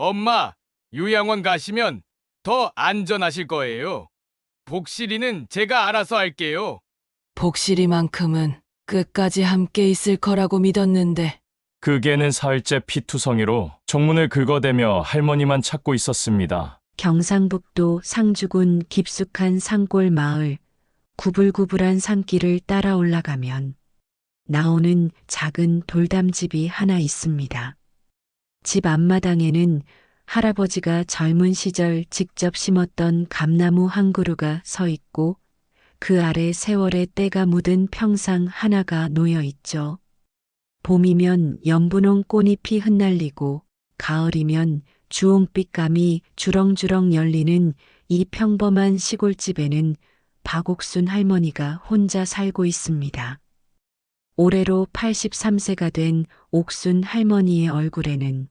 엄마, 요양원 가시면 더 안전하실 거예요. 복실이는 제가 알아서 할게요. 복실이만큼은 끝까지 함께 있을 거라고 믿었는데. 그게는 사흘째 피투성이로 정문을 긁어대며 할머니만 찾고 있었습니다. 경상북도 상주군 깊숙한 산골 마을, 구불구불한 산길을 따라 올라가면 나오는 작은 돌담집이 하나 있습니다. 집 앞마당에는 할아버지가 젊은 시절 직접 심었던 감나무 한 그루가 서 있고 그 아래 세월의 때가 묻은 평상 하나가 놓여 있죠. 봄이면 연분홍 꽃잎이 흩날리고 가을이면 주홍빛감이 주렁주렁 열리는 이 평범한 시골집에는 박옥순 할머니가 혼자 살고 있습니다. 올해로 83세가 된 옥순 할머니의 얼굴에는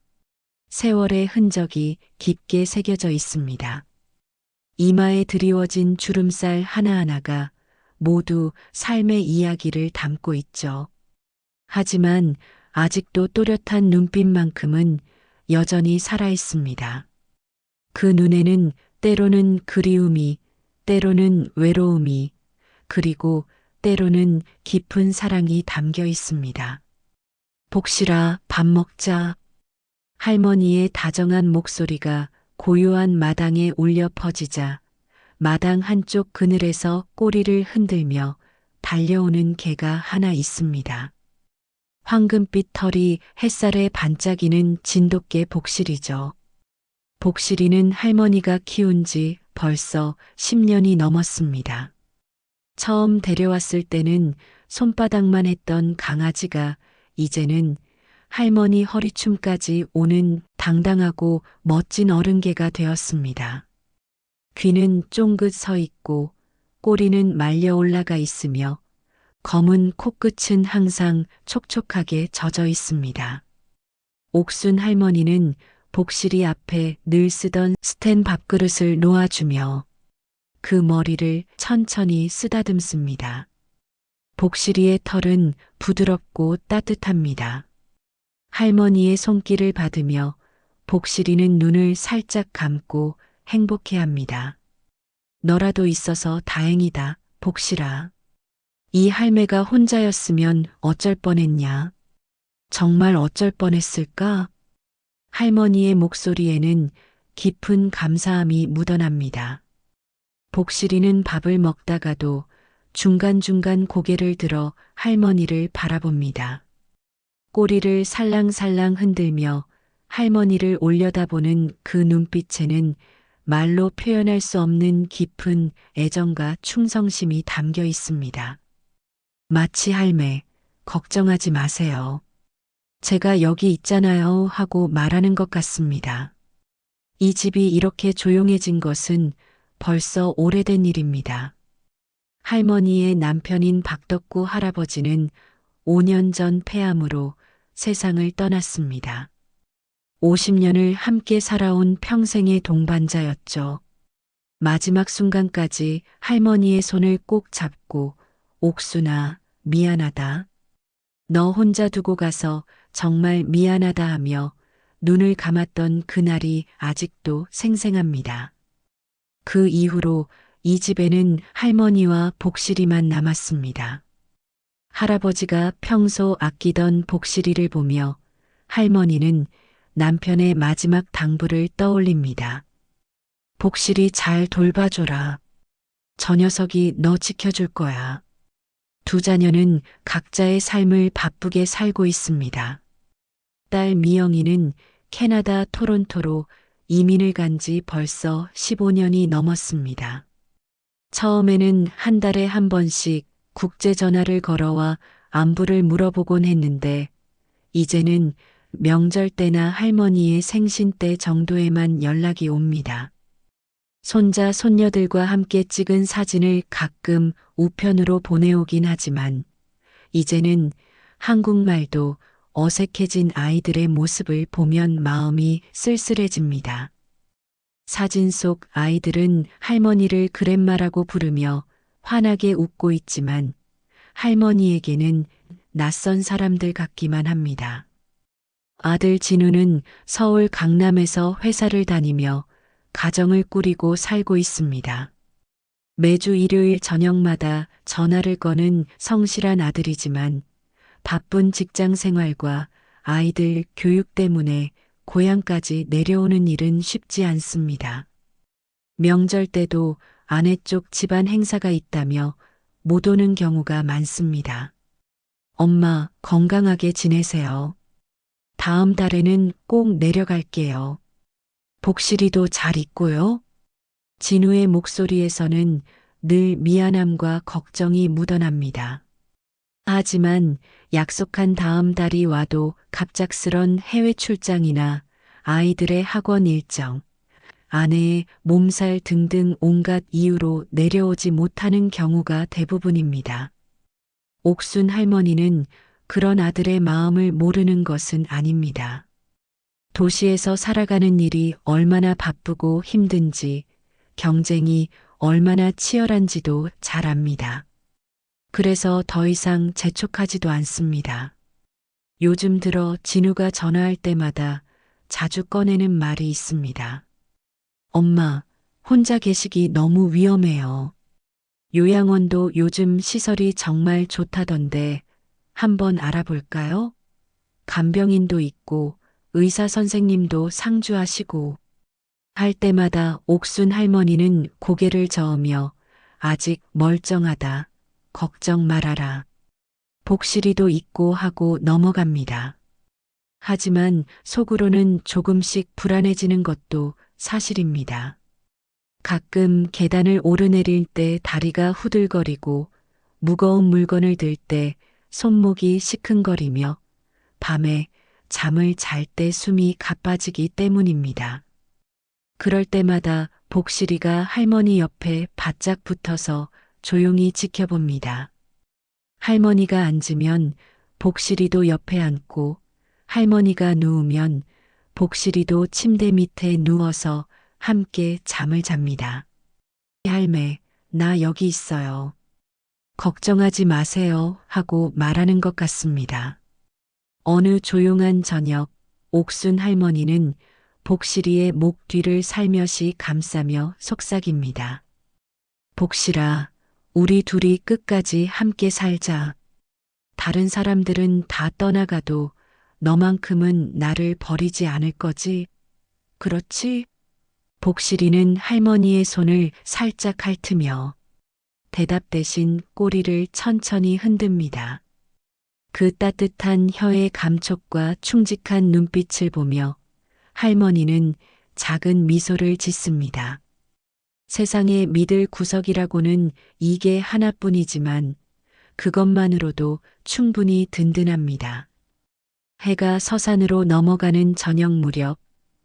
세월의 흔적이 깊게 새겨져 있습니다. 이마에 드리워진 주름살 하나하나가 모두 삶의 이야기를 담고 있죠. 하지만 아직도 또렷한 눈빛만큼은 여전히 살아있습니다. 그 눈에는 때로는 그리움이, 때로는 외로움이, 그리고 때로는 깊은 사랑이 담겨 있습니다. 복실아, 밥 먹자. 할머니의 다정한 목소리가 고요한 마당에 울려 퍼지자 마당 한쪽 그늘에서 꼬리를 흔들며 달려오는 개가 하나 있습니다. 황금빛 털이 햇살에 반짝이는 진돗개 복실이죠. 복실이는 할머니가 키운 지 벌써 10년이 넘었습니다. 처음 데려왔을 때는 손바닥만 했던 강아지가 이제는 할머니 허리춤까지 오는 당당하고 멋진 어른개가 되었습니다. 귀는 쫑긋 서 있고 꼬리는 말려 올라가 있으며 검은 코끝은 항상 촉촉하게 젖어 있습니다. 옥순 할머니는 복실이 앞에 늘 쓰던 스텐 밥그릇을 놓아주며 그 머리를 천천히 쓰다듬습니다. 복실이의 털은 부드럽고 따뜻합니다. 할머니의 손길을 받으며 복실이는 눈을 살짝 감고 행복해합니다. 너라도 있어서 다행이다, 복실아. 이 할매가 혼자였으면 어쩔 뻔했냐? 정말 어쩔 뻔했을까? 할머니의 목소리에는 깊은 감사함이 묻어납니다. 복실이는 밥을 먹다가도 중간중간 고개를 들어 할머니를 바라봅니다. 꼬리를 살랑살랑 흔들며 할머니를 올려다보는 그 눈빛에는 말로 표현할 수 없는 깊은 애정과 충성심이 담겨 있습니다. 마치 할매, 걱정하지 마세요. 제가 여기 있잖아요 하고 말하는 것 같습니다. 이 집이 이렇게 조용해진 것은 벌써 오래된 일입니다. 할머니의 남편인 박덕구 할아버지는 5년 전 폐암으로 세상을 떠났습니다. 50년을 함께 살아온 평생의 동반자였죠. 마지막 순간까지 할머니의 손을 꼭 잡고 옥순아, 미안하다. 너 혼자 두고 가서 정말 미안하다 하며 눈을 감았던 그날이 아직도 생생합니다. 그 이후로 이 집에는 할머니와 복실이만 남았습니다. 할아버지가 평소 아끼던 복실이를 보며 할머니는 남편의 마지막 당부를 떠올립니다. 복실이 잘 돌봐줘라. 저 녀석이 너 지켜줄 거야. 두 자녀는 각자의 삶을 바쁘게 살고 있습니다. 딸 미영이는 캐나다 토론토로 이민을 간 지 벌써 15년이 넘었습니다. 처음에는 한 달에 한 번씩 국제 전화를 걸어와 안부를 물어보곤 했는데 이제는 명절 때나 할머니의 생신 때 정도에만 연락이 옵니다. 손자, 손녀들과 함께 찍은 사진을 가끔 우편으로 보내오긴 하지만 이제는 한국말도 어색해진 아이들의 모습을 보면 마음이 쓸쓸해집니다. 사진 속 아이들은 할머니를 그랜마라고 부르며 환하게 웃고 있지만 할머니에게는 낯선 사람들 같기만 합니다. 아들 진우는 서울 강남에서 회사를 다니며 가정을 꾸리고 살고 있습니다. 매주 일요일 저녁마다 전화를 거는 성실한 아들이지만 바쁜 직장 생활과 아이들 교육 때문에 고향까지 내려오는 일은 쉽지 않습니다. 명절 때도 아내 쪽 집안 행사가 있다며 못 오는 경우가 많습니다. 엄마, 건강하게 지내세요. 다음 달에는 꼭 내려갈게요. 복실이도 잘 있고요. 진우의 목소리에서는 늘 미안함과 걱정이 묻어납니다. 하지만 약속한 다음 달이 와도 갑작스런 해외 출장이나 아이들의 학원 일정, 아내의 몸살 등등 온갖 이유로 내려오지 못하는 경우가 대부분입니다. 옥순 할머니는 그런 아들의 마음을 모르는 것은 아닙니다. 도시에서 살아가는 일이 얼마나 바쁘고 힘든지, 경쟁이 얼마나 치열한지도 잘 압니다. 그래서 더 이상 재촉하지도 않습니다. 요즘 들어 진우가 전화할 때마다 자주 꺼내는 말이 있습니다. 엄마, 혼자 계시기 너무 위험해요. 요양원도 요즘 시설이 정말 좋다던데 한번 알아볼까요? 간병인도 있고 의사 선생님도 상주하시고 할 때마다 옥순 할머니는 고개를 저으며 아직 멀쩡하다. 걱정 말아라. 복실이도 있고 하고 넘어갑니다. 하지만 속으로는 조금씩 불안해지는 것도 사실입니다. 가끔 계단을 오르내릴 때 다리가 후들거리고 무거운 물건을 들 때 손목이 시큰거리며 밤에 잠을 잘 때 숨이 가빠지기 때문입니다. 그럴 때마다 복실이가 할머니 옆에 바짝 붙어서 조용히 지켜봅니다. 할머니가 앉으면 복실이도 옆에 앉고 할머니가 누우면 복실이도 침대 밑에 누워서 함께 잠을 잡니다. 할매, 나 여기 있어요. 걱정하지 마세요 하고 말하는 것 같습니다. 어느 조용한 저녁, 옥순 할머니는 복실이의 목 뒤를 살며시 감싸며 속삭입니다. 복실아, 우리 둘이 끝까지 함께 살자. 다른 사람들은 다 떠나가도 너만큼은 나를 버리지 않을 거지? 그렇지? 복실이는 할머니의 손을 살짝 핥으며 대답 대신 꼬리를 천천히 흔듭니다. 그 따뜻한 혀의 감촉과 충직한 눈빛을 보며 할머니는 작은 미소를 짓습니다. 세상에 믿을 구석이라고는 이게 하나뿐이지만 그것만으로도 충분히 든든합니다. 해가 서산으로 넘어가는 저녁 무렵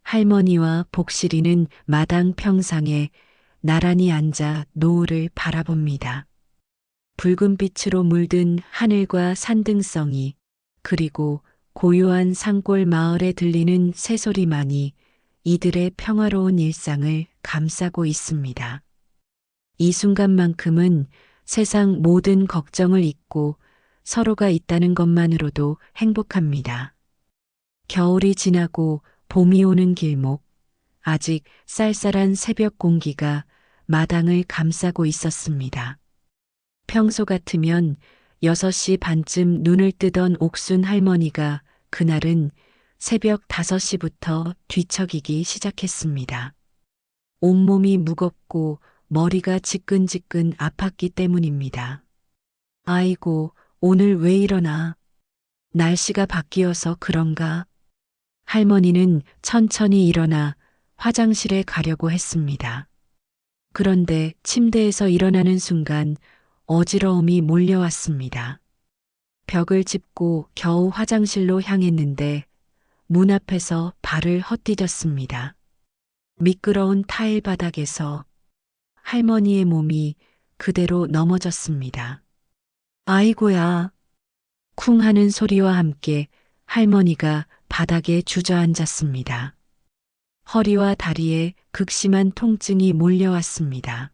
할머니와 복실이는 마당 평상에 나란히 앉아 노을을 바라봅니다. 붉은 빛으로 물든 하늘과 산등성이 그리고 고요한 산골 마을에 들리는 새소리만이 이들의 평화로운 일상을 감싸고 있습니다. 이 순간만큼은 세상 모든 걱정을 잊고 서로가 있다는 것만으로도 행복합니다. 겨울이 지나고 봄이 오는 길목, 아직 쌀쌀한 새벽 공기가 마당을 감싸고 있었습니다. 평소 같으면 6시 반쯤 눈을 뜨던 옥순 할머니가 그날은 새벽 5시부터 뒤척이기 시작했습니다. 온몸이 무겁고 머리가 지끈지끈 아팠기 때문입니다. 아이고, 오늘 왜 이러나? 날씨가 바뀌어서 그런가? 할머니는 천천히 일어나 화장실에 가려고 했습니다. 그런데 침대에서 일어나는 순간 어지러움이 몰려왔습니다. 벽을 짚고 겨우 화장실로 향했는데 문 앞에서 발을 헛디뎠습니다. 미끄러운 타일 바닥에서 할머니의 몸이 그대로 넘어졌습니다. 아이고야. 쿵 하는 소리와 함께 할머니가 바닥에 주저앉았습니다. 허리와 다리에 극심한 통증이 몰려왔습니다.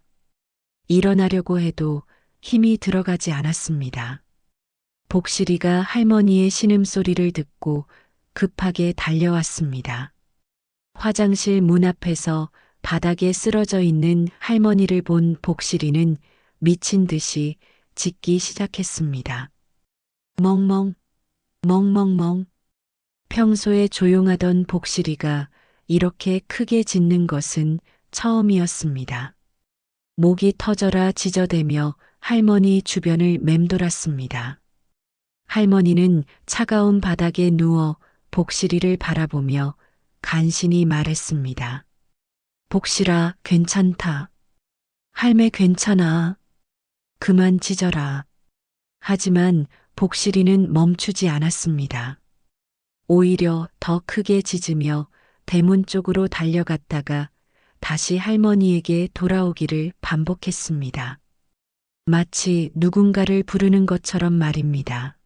일어나려고 해도 힘이 들어가지 않았습니다. 복실이가 할머니의 신음소리를 듣고 급하게 달려왔습니다. 화장실 문 앞에서 바닥에 쓰러져 있는 할머니를 본 복실이는 미친 듯이 짖기 시작했습니다. 멍멍, 멍멍멍. 평소에 조용하던 복실이가 이렇게 크게 짖는 것은 처음이었습니다. 목이 터져라 짖어대며 할머니 주변을 맴돌았습니다. 할머니는 차가운 바닥에 누워 복실이를 바라보며 간신히 말했습니다. 복실아, 괜찮다. 할매 괜찮아. 그만 짖어라. 하지만 복실이는 멈추지 않았습니다. 오히려 더 크게 짖으며 대문 쪽으로 달려갔다가 다시 할머니에게 돌아오기를 반복했습니다. 마치 누군가를 부르는 것처럼 말입니다.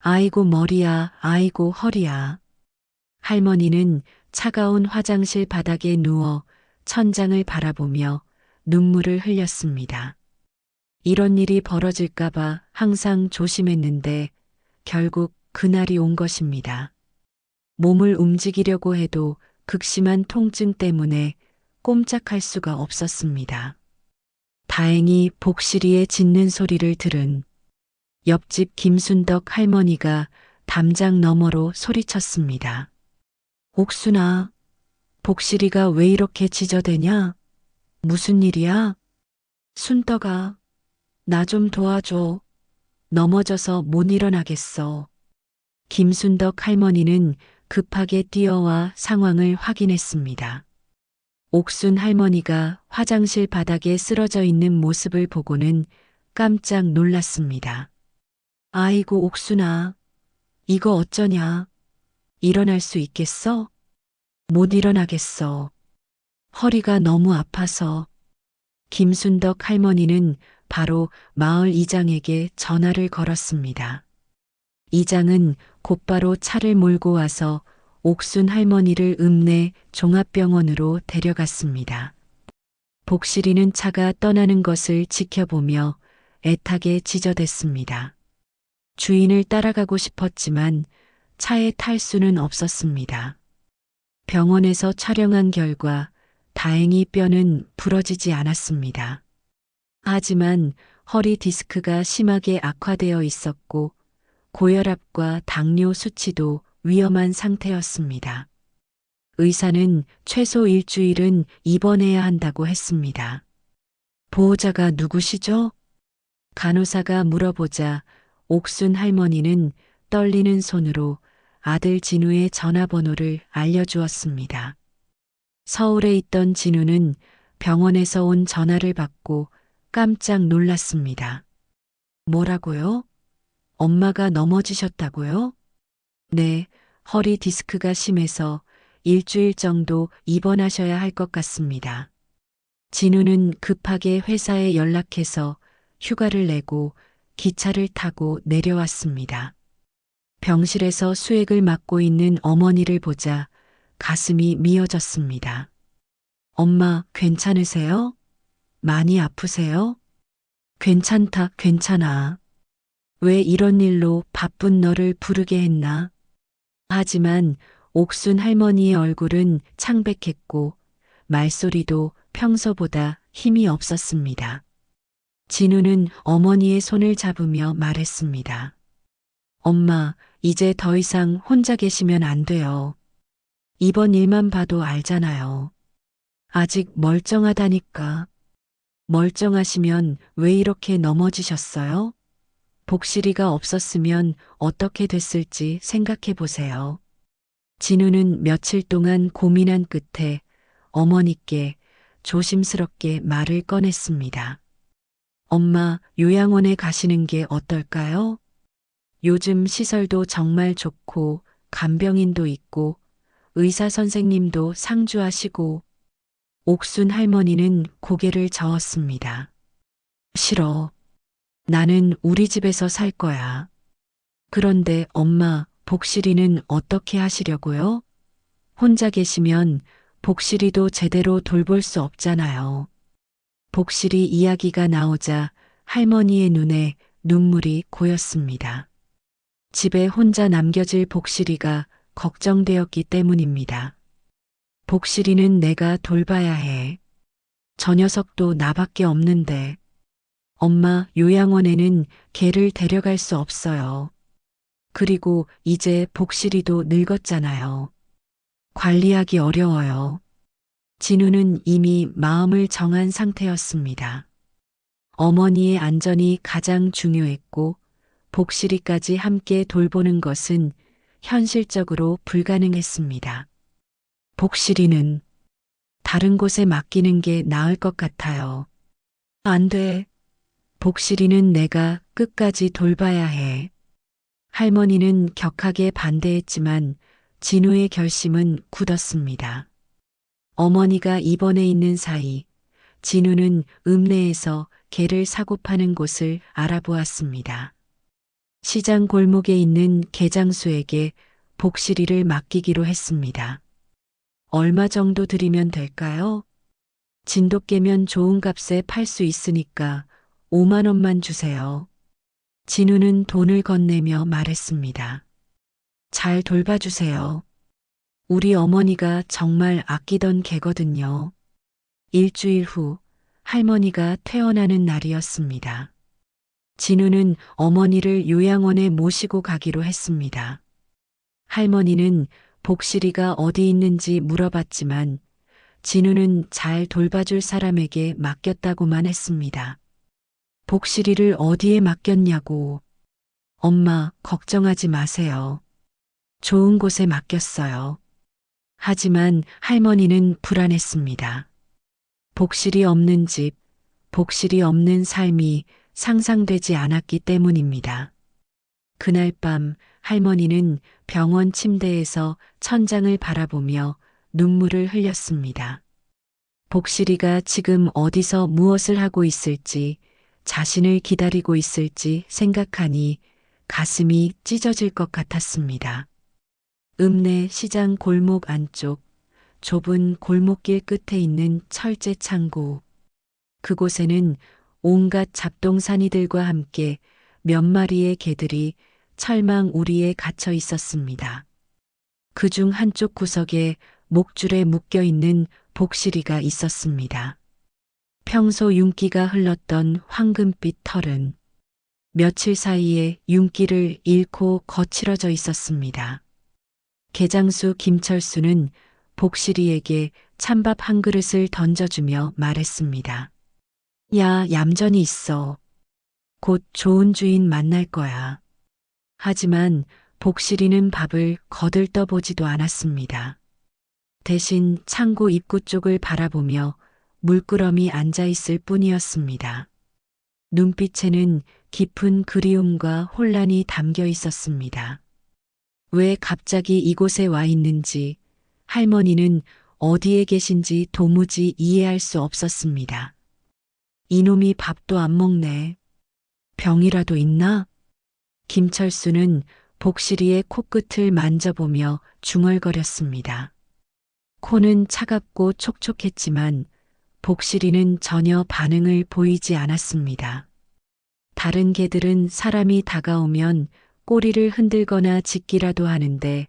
아이고 머리야, 아이고 허리야. 할머니는 차가운 화장실 바닥에 누워 천장을 바라보며 눈물을 흘렸습니다. 이런 일이 벌어질까봐 항상 조심했는데 결국 그날이 온 것입니다. 몸을 움직이려고 해도 극심한 통증 때문에 꼼짝할 수가 없었습니다. 다행히 복실이의 짖는 소리를 들은 옆집 김순덕 할머니가 담장 너머로 소리쳤습니다. 옥순아, 복실이가 왜 이렇게 짖어대냐? 무슨 일이야? 순덕아, 나 좀 도와줘. 넘어져서 못 일어나겠어. 김순덕 할머니는 급하게 뛰어와 상황을 확인했습니다. 옥순 할머니가 화장실 바닥에 쓰러져 있는 모습을 보고는 깜짝 놀랐습니다. 아이고 옥순아, 이거 어쩌냐? 일어날 수 있겠어? 못 일어나겠어. 허리가 너무 아파서. 김순덕 할머니는 바로 마을 이장에게 전화를 걸었습니다. 이장은 곧바로 차를 몰고 와서 옥순 할머니를 읍내 종합병원으로 데려갔습니다. 복실이는 차가 떠나는 것을 지켜보며 애타게 짖어댔습니다. 주인을 따라가고 싶었지만 차에 탈 수는 없었습니다. 병원에서 촬영한 결과 다행히 뼈는 부러지지 않았습니다. 하지만 허리 디스크가 심하게 악화되어 있었고 고혈압과 당뇨 수치도 위험한 상태였습니다. 의사는 최소 일주일은 입원해야 한다고 했습니다. 보호자가 누구시죠? 간호사가 물어보자 옥순 할머니는 떨리는 손으로 아들 진우의 전화번호를 알려주었습니다. 서울에 있던 진우는 병원에서 온 전화를 받고 깜짝 놀랐습니다. 뭐라고요? 엄마가 넘어지셨다고요? 네, 허리 디스크가 심해서 일주일 정도 입원하셔야 할 것 같습니다. 진우는 급하게 회사에 연락해서 휴가를 내고 기차를 타고 내려왔습니다. 병실에서 수액을 맞고 있는 어머니를 보자 가슴이 미어졌습니다. 엄마, 괜찮으세요? 많이 아프세요? 괜찮다, 괜찮아. 왜 이런 일로 바쁜 너를 부르게 했나? 하지만 옥순 할머니의 얼굴은 창백했고 말소리도 평소보다 힘이 없었습니다. 진우는 어머니의 손을 잡으며 말했습니다. 엄마, 이제 더 이상 혼자 계시면 안 돼요. 이번 일만 봐도 알잖아요. 아직 멀쩡하다니까. 멀쩡하시면 왜 이렇게 넘어지셨어요? 복실이가 없었으면 어떻게 됐을지 생각해 보세요. 진우는 며칠 동안 고민한 끝에 어머니께 조심스럽게 말을 꺼냈습니다. 엄마, 요양원에 가시는 게 어떨까요? 요즘 시설도 정말 좋고 간병인도 있고 의사 선생님도 상주하시고. 옥순 할머니는 고개를 저었습니다. 싫어. 나는 우리 집에서 살 거야. 그런데 엄마, 복실이는 어떻게 하시려고요? 혼자 계시면 복실이도 제대로 돌볼 수 없잖아요. 복실이 이야기가 나오자 할머니의 눈에 눈물이 고였습니다. 집에 혼자 남겨질 복실이가 걱정되었기 때문입니다. 복실이는 내가 돌봐야 해. 저 녀석도 나밖에 없는데. 엄마, 요양원에는 걔를 데려갈 수 없어요. 그리고 이제 복실이도 늙었잖아요. 관리하기 어려워요. 진우는 이미 마음을 정한 상태였습니다. 어머니의 안전이 가장 중요했고 복실이까지 함께 돌보는 것은 현실적으로 불가능했습니다. 복실이는 다른 곳에 맡기는 게 나을 것 같아요. 안 돼. 복실이는 내가 끝까지 돌봐야 해. 할머니는 격하게 반대했지만 진우의 결심은 굳었습니다. 어머니가 입원해 있는 사이 진우는 읍내에서 개를 사고 파는 곳을 알아보았습니다. 시장 골목에 있는 개장수에게 복실이를 맡기기로 했습니다. 얼마 정도 드리면 될까요? 진돗개면 좋은 값에 팔 수 있으니까 5만 원만 주세요. 진우는 돈을 건네며 말했습니다. 잘 돌봐주세요. 우리 어머니가 정말 아끼던 개거든요. 일주일 후 할머니가 퇴원하는 날이었습니다. 진우는 어머니를 요양원에 모시고 가기로 했습니다. 할머니는 복실이가 어디 있는지 물어봤지만 진우는 잘 돌봐줄 사람에게 맡겼다고만 했습니다. 복실이를 어디에 맡겼냐고. 엄마, 걱정하지 마세요. 좋은 곳에 맡겼어요. 하지만 할머니는 불안했습니다. 복실이 없는 집, 복실이 없는 삶이 상상되지 않았기 때문입니다. 그날 밤 할머니는 병원 침대에서 천장을 바라보며 눈물을 흘렸습니다. 복실이가 지금 어디서 무엇을 하고 있을지, 자신을 기다리고 있을지 생각하니 가슴이 찢어질 것 같았습니다. 읍내 시장 골목 안쪽 좁은 골목길 끝에 있는 철제 창고. 그곳에는 온갖 잡동사니들과 함께 몇 마리의 개들이 철망 우리에 갇혀 있었습니다. 그중 한쪽 구석에 목줄에 묶여 있는 복실이가 있었습니다. 평소 윤기가 흘렀던 황금빛 털은 며칠 사이에 윤기를 잃고 거칠어져 있었습니다. 개장수 김철수는 복실이에게 찬밥 한 그릇을 던져주며 말했습니다. 야, 얌전히 있어. 곧 좋은 주인 만날 거야. 하지만 복실이는 밥을 거들떠보지도 않았습니다. 대신 창고 입구 쪽을 바라보며 물끄러미 앉아있을 뿐이었습니다. 눈빛에는 깊은 그리움과 혼란이 담겨 있었습니다. 왜 갑자기 이곳에 와 있는지, 할머니는 어디에 계신지 도무지 이해할 수 없었습니다. 이놈이 밥도 안 먹네. 병이라도 있나? 김철수는 복실이의 코끝을 만져보며 중얼거렸습니다. 코는 차갑고 촉촉했지만 복실이는 전혀 반응을 보이지 않았습니다. 다른 개들은 사람이 다가오면 꼬리를 흔들거나 짖기라도 하는데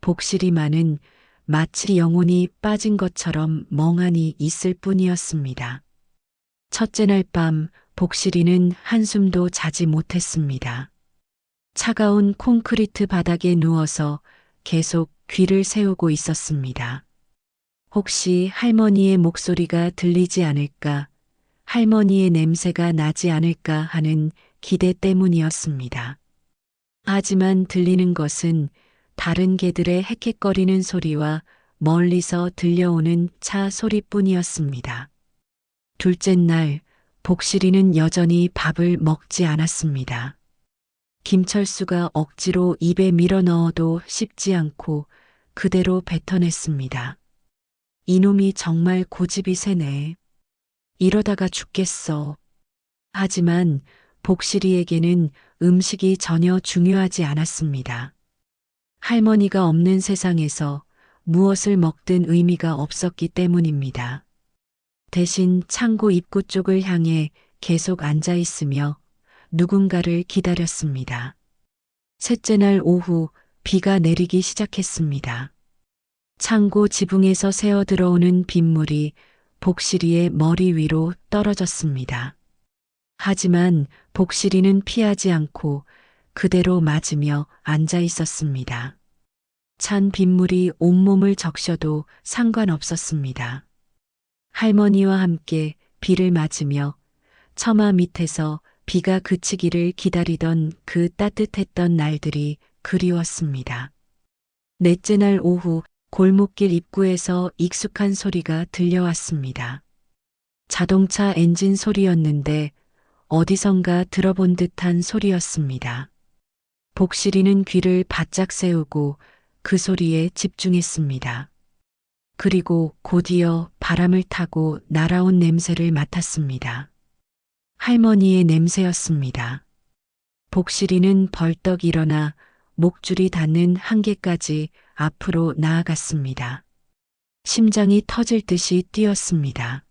복실이만은 마치 영혼이 빠진 것처럼 멍하니 있을 뿐이었습니다. 첫째 날 밤 복실이는 한숨도 자지 못했습니다. 차가운 콘크리트 바닥에 누워서 계속 귀를 세우고 있었습니다. 혹시 할머니의 목소리가 들리지 않을까, 할머니의 냄새가 나지 않을까 하는 기대 때문이었습니다. 하지만 들리는 것은 다른 개들의 헥헥거리는 소리와 멀리서 들려오는 차 소리뿐이었습니다. 둘째 날, 복실이는 여전히 밥을 먹지 않았습니다. 김철수가 억지로 입에 밀어 넣어도 씹지 않고 그대로 뱉어냈습니다. 이놈이 정말 고집이 세네. 이러다가 죽겠어. 하지만 복실이에게는 음식이 전혀 중요하지 않았습니다. 할머니가 없는 세상에서 무엇을 먹든 의미가 없었기 때문입니다. 대신 창고 입구 쪽을 향해 계속 앉아 있으며 누군가를 기다렸습니다. 셋째 날 오후 비가 내리기 시작했습니다. 창고 지붕에서 새어 들어오는 빗물이 복실이의 머리 위로 떨어졌습니다. 하지만 복실이는 피하지 않고 그대로 맞으며 앉아 있었습니다. 찬 빗물이 온몸을 적셔도 상관없었습니다. 할머니와 함께 비를 맞으며 처마 밑에서 비가 그치기를 기다리던 그 따뜻했던 날들이 그리웠습니다. 넷째 날 오후 골목길 입구에서 익숙한 소리가 들려왔습니다. 자동차 엔진 소리였는데 어디선가 들어본 듯한 소리였습니다. 복실이는 귀를 바짝 세우고 그 소리에 집중했습니다. 그리고 곧이어 바람을 타고 날아온 냄새를 맡았습니다. 할머니의 냄새였습니다. 복실이는 벌떡 일어나 목줄이 닿는 한계까지 앞으로 나아갔습니다. 심장이 터질 듯이 뛰었습니다.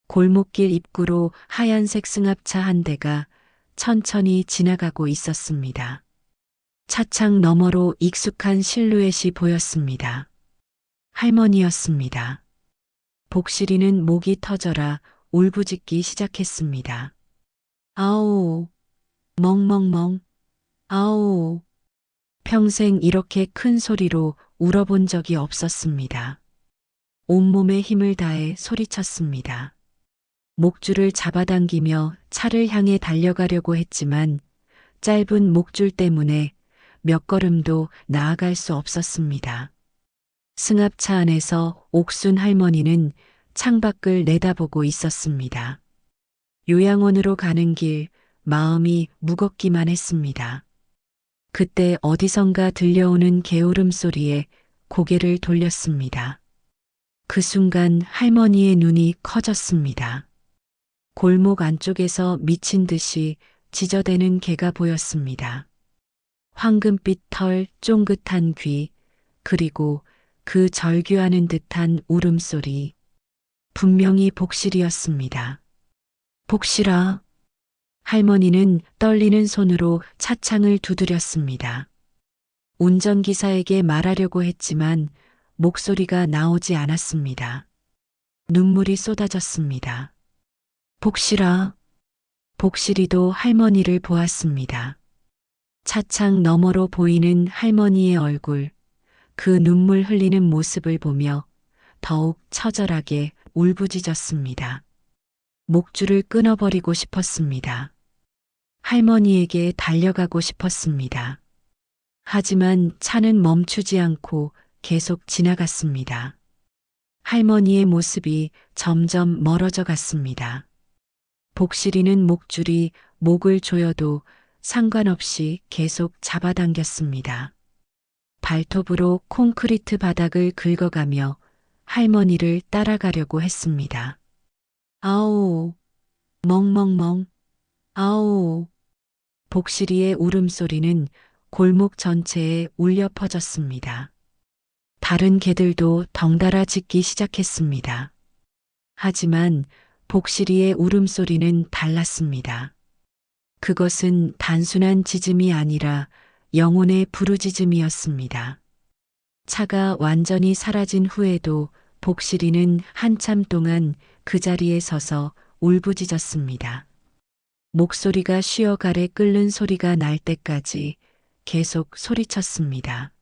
골목길 입구로 하얀색 승합차 한 대가 천천히 지나가고 있었습니다. 차창 너머로 익숙한 실루엣이 보였습니다. 할머니였습니다. 복실이는 목이 터져라 울부짖기 시작했습니다. 아오, 멍멍멍, 아오. 평생 이렇게 큰 소리로 울어본 적이 없었습니다. 온몸에 힘을 다해 소리쳤습니다. 목줄을 잡아당기며 차를 향해 달려가려고 했지만 짧은 목줄 때문에 몇 걸음도 나아갈 수 없었습니다. 승합차 안에서 옥순 할머니는 창밖을 내다보고 있었습니다. 요양원으로 가는 길 마음이 무겁기만 했습니다. 그때 어디선가 들려오는 개울음 소리에 고개를 돌렸습니다. 그 순간 할머니의 눈이 커졌습니다. 골목 안쪽에서 미친 듯이 지저대는 개가 보였습니다. 황금빛 털, 쫑긋한 귀, 그리고 그 절규하는 듯한 울음소리. 분명히 복실이었습니다. 복실아. 할머니는 떨리는 손으로 차창을 두드렸습니다. 운전기사에게 말하려고 했지만 목소리가 나오지 않았습니다. 눈물이 쏟아졌습니다. 복실아. 복실이도 할머니를 보았습니다. 차창 너머로 보이는 할머니의 얼굴, 그 눈물 흘리는 모습을 보며 더욱 처절하게 울부짖었습니다. 목줄을 끊어버리고 싶었습니다. 할머니에게 달려가고 싶었습니다. 하지만 차는 멈추지 않고 계속 지나갔습니다. 할머니의 모습이 점점 멀어져 갔습니다. 복실이는 목줄이 목을 조여도 상관없이 계속 잡아당겼습니다. 발톱으로 콘크리트 바닥을 긁어가며 할머니를 따라가려고 했습니다. 아오, 멍멍멍, 아오. 복실이의 울음소리는 골목 전체에 울려 퍼졌습니다. 다른 개들도 덩달아 짖기 시작했습니다. 하지만 복실이의 울음소리는 달랐습니다. 그것은 단순한 짖음이 아니라 영혼의 부르짖음이었습니다. 차가 완전히 사라진 후에도 복실이는 한참 동안 그 자리에 서서 울부짖었습니다. 목소리가 쉬어가래 끓는 소리가 날 때까지 계속 소리쳤습니다.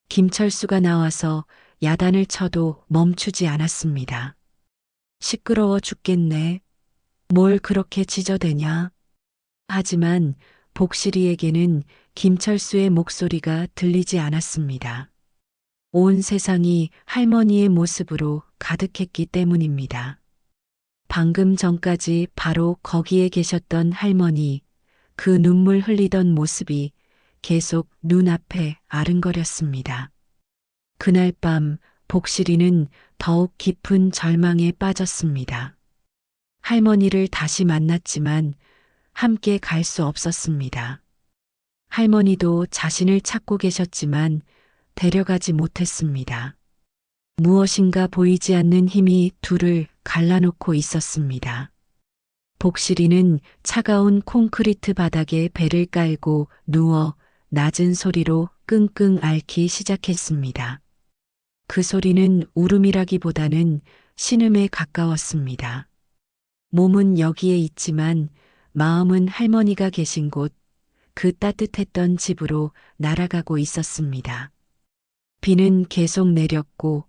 김철수가 나와서 야단을 쳐도 멈추지 않았습니다. 시끄러워 죽겠네. 뭘 그렇게 짖어대냐. 하지만 복실이에게는 김철수의 목소리가 들리지 않았습니다. 온 세상이 할머니의 모습으로 가득했기 때문입니다. 방금 전까지 바로 거기에 계셨던 할머니, 그 눈물 흘리던 모습이 계속 눈앞에 아른거렸습니다. 그날 밤 복실이는 더욱 깊은 절망에 빠졌습니다. 할머니를 다시 만났지만 함께 갈 수 없었습니다. 할머니도 자신을 찾고 계셨지만 데려가지 못했습니다. 무엇인가 보이지 않는 힘이 둘을 갈라놓고 있었습니다. 복실이는 차가운 콘크리트 바닥에 배를 깔고 누워 낮은 소리로 끙끙 앓기 시작했습니다. 그 소리는 울음이라기보다는 신음에 가까웠습니다. 몸은 여기에 있지만 마음은 할머니가 계신 곳, 그 따뜻했던 집으로 날아가고 있었습니다. 비는 계속 내렸고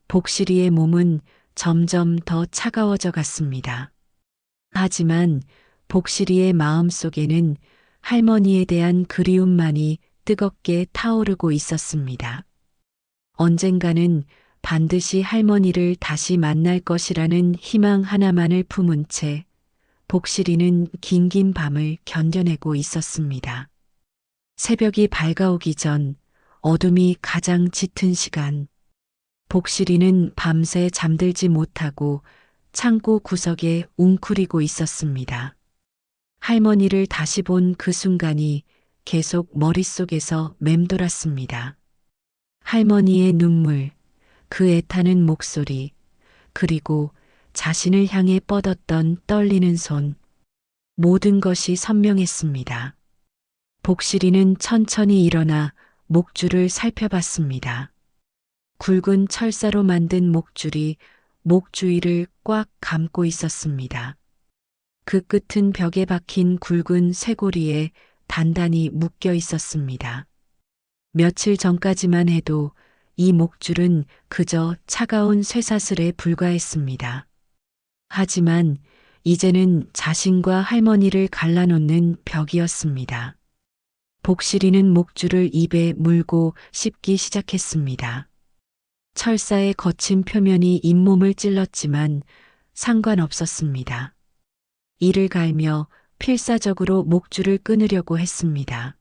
복실이의 몸은 점점 더 차가워져 갔습니다. 하지만 복실이의 마음 속에는 할머니에 대한 그리움만이 뜨겁게 타오르고 있었습니다. 언젠가는 반드시 할머니를 다시 만날 것이라는 희망 하나만을 품은 채 복실이는 긴긴 밤을 견뎌내고 있었습니다. 새벽이 밝아오기 전 어둠이 가장 짙은 시간, 복실이는 밤새 잠들지 못하고 창고 구석에 웅크리고 있었습니다. 할머니를 다시 본 그 순간이 계속 머릿속에서 맴돌았습니다. 할머니의 눈물, 그 애타는 목소리, 그리고 자신을 향해 뻗었던 떨리는 손, 모든 것이 선명했습니다. 복실이는 천천히 일어나 목줄을 살펴봤습니다. 굵은 철사로 만든 목줄이 목 주위를 꽉 감고 있었습니다. 그 끝은 벽에 박힌 굵은 쇠고리에 단단히 묶여 있었습니다. 며칠 전까지만 해도 이 목줄은 그저 차가운 쇠사슬에 불과했습니다. 하지만 이제는 자신과 할머니를 갈라놓는 벽이었습니다. 복실이는 목줄을 입에 물고 씹기 시작했습니다. 철사의 거친 표면이 잇몸을 찔렀지만 상관없었습니다. 이를 갈며 필사적으로 목줄을 끊으려고 했습니다.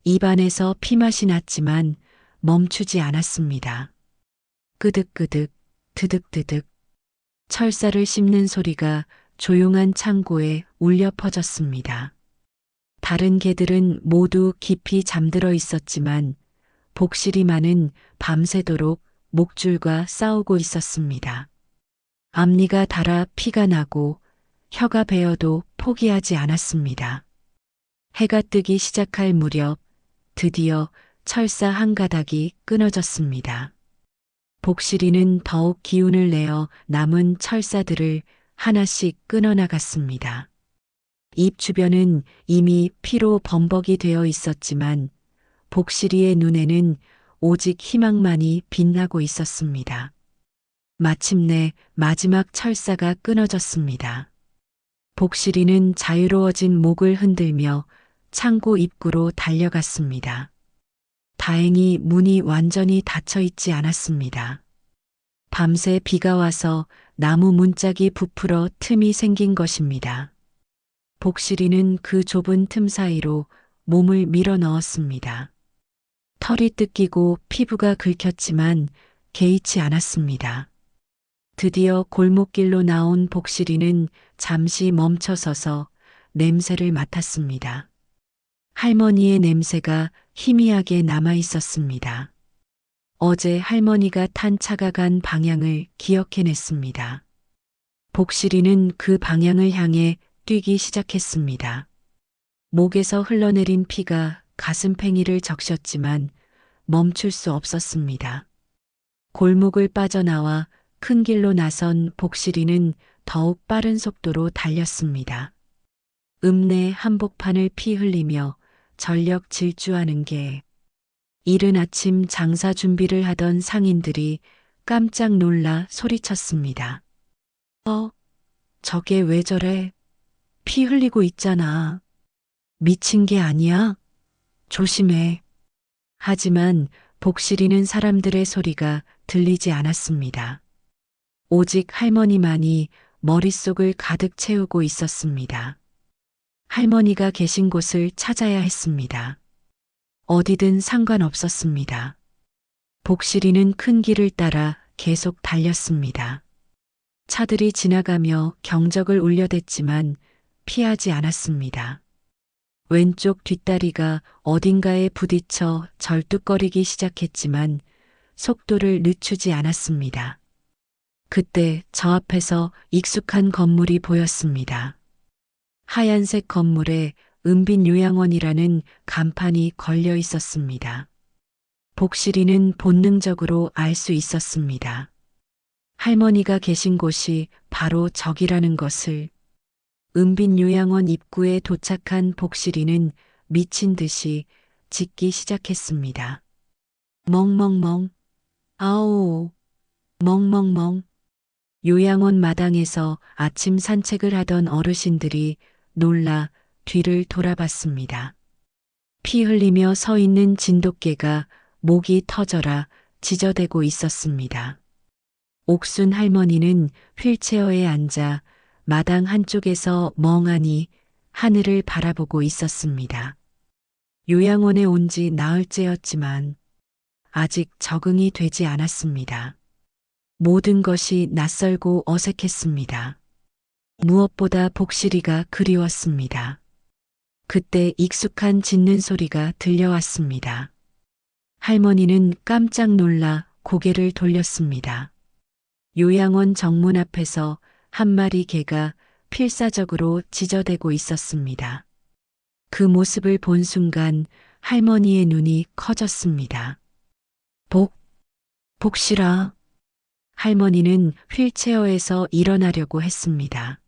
입안에서 피맛이 났지만 멈추지 않았습니다. 끄득끄득, 드득드득. 철사를 씹는 소리가 조용한 창고에 울려 퍼졌습니다. 다른 개들은 모두 깊이 잠들어 있었지만 복실이만은 밤새도록 목줄과 싸우고 있었습니다. 앞니가 닳아 피가 나고 혀가 베어도 포기하지 않았습니다. 해가 뜨기 시작할 무렵 드디어 철사 한 가닥이 끊어졌습니다. 복실이는 더욱 기운을 내어 남은 철사들을 하나씩 끊어나갔습니다. 입 주변은 이미 피로 범벅이 되어 있었지만 복실이의 눈에는 오직 희망만이 빛나고 있었습니다. 마침내 마지막 철사가 끊어졌습니다. 복실이는 자유로워진 목을 흔들며 창고 입구로 달려갔습니다. 다행히 문이 완전히 닫혀 있지 않았습니다. 밤새 비가 와서 나무 문짝이 부풀어 틈이 생긴 것입니다. 복실이는 그 좁은 틈 사이로 몸을 밀어 넣었습니다. 털이 뜯기고 피부가 긁혔지만 개의치 않았습니다. 드디어 골목길로 나온 복실이는 잠시 멈춰서서 냄새를 맡았습니다. 할머니의 냄새가 희미하게 남아 있었습니다. 어제 할머니가 탄 차가 간 방향을 기억해냈습니다. 복실이는 그 방향을 향해 뛰기 시작했습니다. 목에서 흘러내린 피가 가슴팽이를 적셨지만 멈출 수 없었습니다. 골목을 빠져나와 큰 길로 나선 복실이는 더욱 빠른 속도로 달렸습니다. 읍내 한복판을 피 흘리며 전력 질주하는 게 이른 아침 장사 준비를 하던 상인들이 깜짝 놀라 소리쳤습니다. 저게 왜 저래? 피 흘리고 있잖아. 미친 게 아니야? 조심해. 하지만 복실이는 사람들의 소리가 들리지 않았습니다. 오직 할머니만이 머릿속을 가득 채우고 있었습니다. 할머니가 계신 곳을 찾아야 했습니다. 어디든 상관없었습니다. 복실이는 큰 길을 따라 계속 달렸습니다. 차들이 지나가며 경적을 울려댔지만 피하지 않았습니다. 왼쪽 뒷다리가 어딘가에 부딪혀 절뚝거리기 시작했지만 속도를 늦추지 않았습니다. 그때 저 앞에서 익숙한 건물이 보였습니다. 하얀색 건물에 은빈 요양원이라는 간판이 걸려 있었습니다. 복실이는 본능적으로 알 수 있었습니다. 할머니가 계신 곳이 바로 저기라는 것을. 은빛 요양원 입구에 도착한 복실이는 미친 듯이 짖기 시작했습니다. 멍멍멍. 아오. 멍멍멍. 요양원 마당에서 아침 산책을 하던 어르신들이 놀라 뒤를 돌아봤습니다. 피 흘리며 서 있는 진돗개가 목이 터져라 지저대고 있었습니다. 옥순 할머니는 휠체어에 앉아 마당 한쪽에서 멍하니 하늘을 바라보고 있었습니다. 요양원에 온 지 나흘째였지만 아직 적응이 되지 않았습니다. 모든 것이 낯설고 어색했습니다. 무엇보다 복실이가 그리웠습니다. 그때 익숙한 짖는 소리가 들려왔습니다. 할머니는 깜짝 놀라 고개를 돌렸습니다. 요양원 정문 앞에서 한 마리 개가 필사적으로 짖어대고 있었습니다. 그 모습을 본 순간 할머니의 눈이 커졌습니다. 복실아. 할머니는 휠체어에서 일어나려고 했습니다.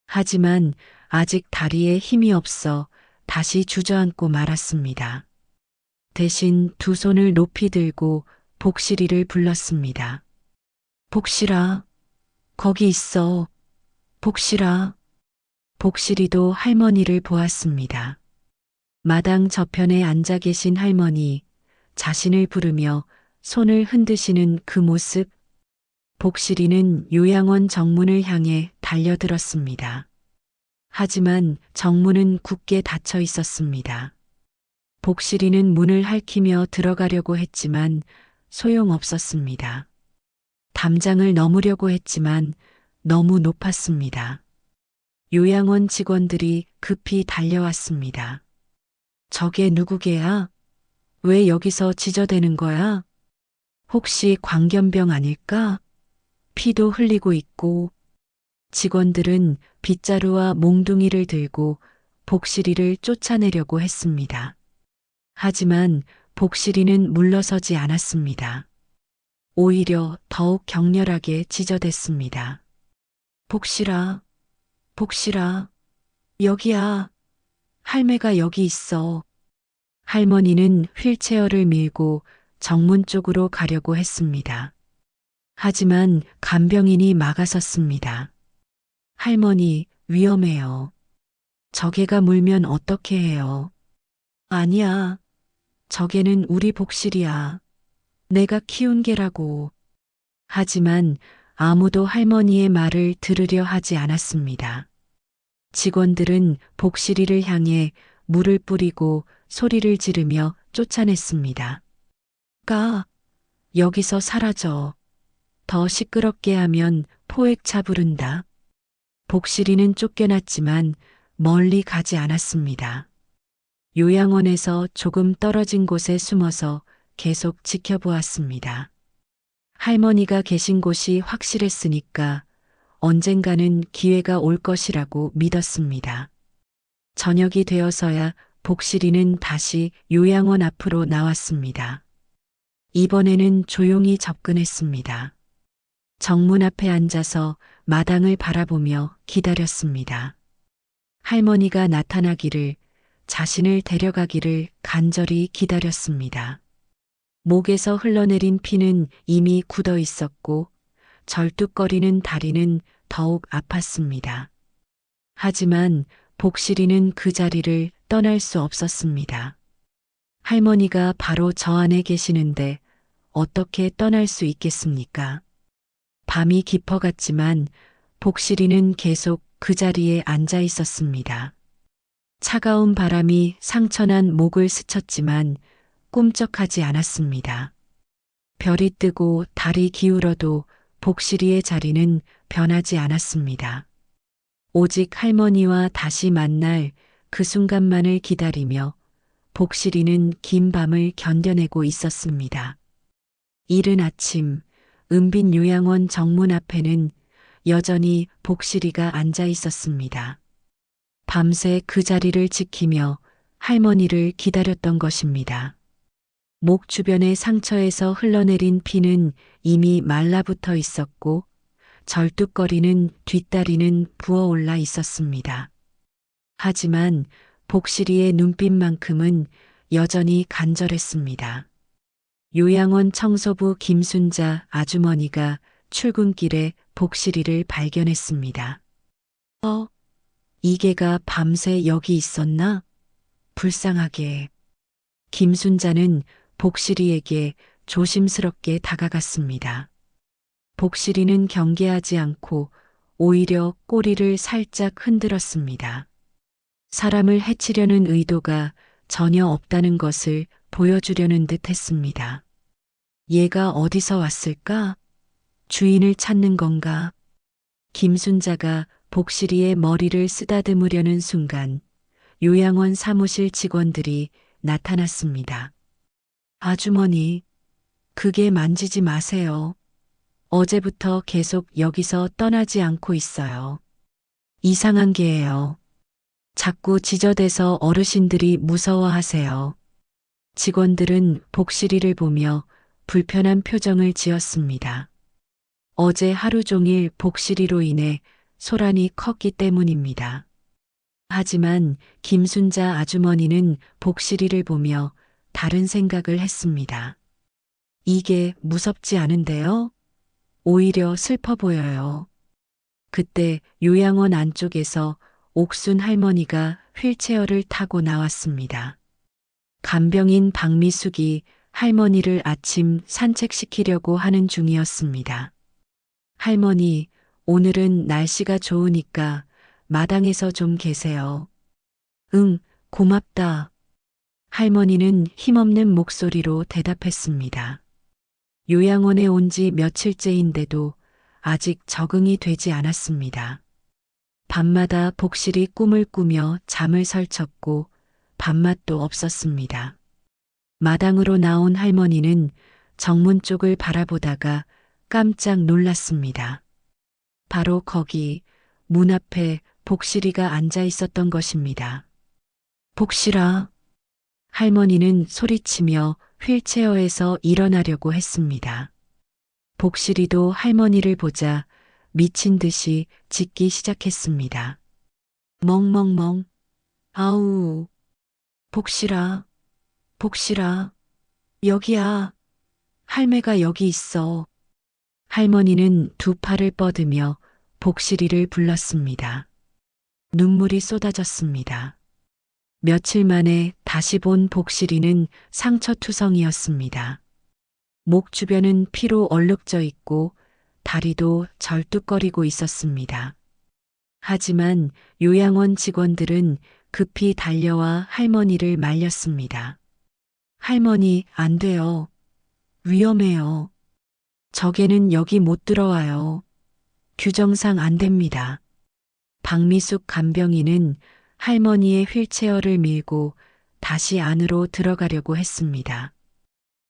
하지만 아직 다리에 힘이 없어 다시 주저앉고 말았습니다. 대신 두 손을 높이 들고 복실이를 불렀습니다. 복실아, 거기 있어. 복실아. 복실이도 할머니를 보았습니다. 마당 저편에 앉아 계신 할머니, 자신을 부르며 손을 흔드시는 그 모습. 복실이는 요양원 정문을 향해 달려들었습니다. 하지만 정문은 굳게 닫혀 있었습니다. 복실이는 문을 핥히며 들어가려고 했지만 소용없었습니다. 담장을 넘으려고 했지만 너무 높았습니다. 요양원 직원들이 급히 달려왔습니다. 저게 누구게야? 왜 여기서 짖어대는 거야? 혹시 광견병 아닐까? 피도 흘리고 있고. 직원들은 빗자루와 몽둥이를 들고 복실이를 쫓아내려고 했습니다. 하지만 복실이는 물러서지 않았습니다. 오히려 더욱 격렬하게 짖어댔습니다. 복실아, 복실아, 여기야. 할매가 여기 있어. 할머니는 휠체어를 밀고 정문 쪽으로 가려고 했습니다. 하지만 간병인이 막아섰습니다. 할머니, 위험해요. 저개가 물면 어떻게 해요? 아니야. 저개는 우리 복실이야. 내가 키운 개라고. 하지만 아무도 할머니의 말을 들으려 하지 않았습니다. 직원들은 복실이를 향해 물을 뿌리고 소리를 지르며 쫓아냈습니다. 여기서 사라져. 더 시끄럽게 하면 포획차 부른다. 복실이는 쫓겨났지만 멀리 가지 않았습니다. 요양원에서 조금 떨어진 곳에 숨어서 계속 지켜보았습니다. 할머니가 계신 곳이 확실했으니까 언젠가는 기회가 올 것이라고 믿었습니다. 저녁이 되어서야 복실이는 다시 요양원 앞으로 나왔습니다. 이번에는 조용히 접근했습니다. 정문 앞에 앉아서 마당을 바라보며 기다렸습니다. 할머니가 나타나기를, 자신을 데려가기를 간절히 기다렸습니다. 목에서 흘러내린 피는 이미 굳어 있었고 절뚝거리는 다리는 더욱 아팠습니다. 하지만 복실이는 그 자리를 떠날 수 없었습니다. 할머니가 바로 저 안에 계시는데 어떻게 떠날 수 있겠습니까? 밤이 깊어갔지만 복실이는 계속 그 자리에 앉아 있었습니다. 차가운 바람이 상처난 목을 스쳤지만 꿈쩍하지 않았습니다. 별이 뜨고 달이 기울어도 복실이의 자리는 변하지 않았습니다. 오직 할머니와 다시 만날 그 순간만을 기다리며 복실이는 긴 밤을 견뎌내고 있었습니다. 이른 아침, 은빛 요양원 정문 앞에는 여전히 복실이가 앉아 있었습니다. 밤새 그 자리를 지키며 할머니를 기다렸던 것입니다. 목 주변의 상처에서 흘러내린 피는 이미 말라붙어 있었고 절뚝거리는 뒷다리는 부어올라 있었습니다. 하지만 복실이의 눈빛만큼은 여전히 간절했습니다. 요양원 청소부 김순자 아주머니가 출근길에 복실이를 발견했습니다. 이게가 밤새 여기 있었나? 불쌍하게. 김순자는 복실이에게 조심스럽게 다가갔습니다. 복실이는 경계하지 않고 오히려 꼬리를 살짝 흔들었습니다. 사람을 해치려는 의도가 전혀 없다는 것을 보여주려는 듯 했습니다. 얘가 어디서 왔을까? 주인을 찾는 건가? 김순자가 복실이의 머리를 쓰다듬으려는 순간 요양원 사무실 직원들이 나타났습니다. 아주머니, 그게 만지지 마세요. 어제부터 계속 여기서 떠나지 않고 있어요. 이상한 게예요. 자꾸 지저대서 어르신들이 무서워하세요. 직원들은 복실이를 보며 불편한 표정을 지었습니다. 어제 하루 종일 복실이로 인해 소란이 컸기 때문입니다. 하지만 김순자 아주머니는 복실이를 보며 다른 생각을 했습니다. 이게 무섭지 않은데요? 오히려 슬퍼 보여요. 그때 요양원 안쪽에서 옥순 할머니가 휠체어를 타고 나왔습니다. 간병인 박미숙이 할머니를 아침 산책시키려고 하는 중이었습니다. 할머니, 오늘은 날씨가 좋으니까 마당에서 좀 계세요. 응, 고맙다. 할머니는 힘없는 목소리로 대답했습니다. 요양원에 온 지 며칠째인데도 아직 적응이 되지 않았습니다. 밤마다 복실이 꿈을 꾸며 잠을 설쳤고 밥맛도 없었습니다. 마당으로 나온 할머니는 정문 쪽을 바라보다가 깜짝 놀랐습니다. 바로 거기 문 앞에 복실이가 앉아 있었던 것입니다. 복실아. 할머니는 소리치며 휠체어에서 일어나려고 했습니다. 복실이도 할머니를 보자 미친 듯이 짖기 시작했습니다. 멍멍멍. 아우. 복실아. 복실아. 여기야. 할매가 여기 있어. 할머니는 두 팔을 뻗으며 복실이를 불렀습니다. 눈물이 쏟아졌습니다. 며칠 만에 다시 본 복실이는 상처투성이었습니다. 목 주변은 피로 얼룩져 있고 다리도 절뚝거리고 있었습니다. 하지만 요양원 직원들은 급히 달려와 할머니를 말렸습니다. 할머니, 안 돼요. 위험해요. 저게는 여기 못 들어와요. 규정상 안 됩니다. 박미숙 간병인은 할머니의 휠체어를 밀고 다시 안으로 들어가려고 했습니다.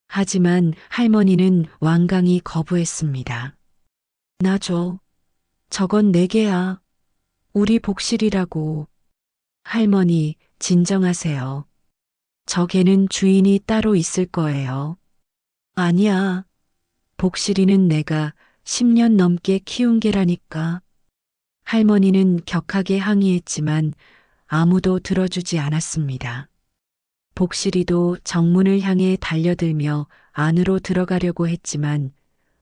하지만 할머니는 완강히 거부했습니다. 놔줘. 저건 내 개야. 우리 복실이라고. 할머니, 진정하세요. 저 개는 주인이 따로 있을 거예요. 아니야. 복실이는 내가 10년 넘게 키운 개라니까. 할머니는 격하게 항의했지만 아무도 들어주지 않았습니다. 복실이도 정문을 향해 달려들며 안으로 들어가려고 했지만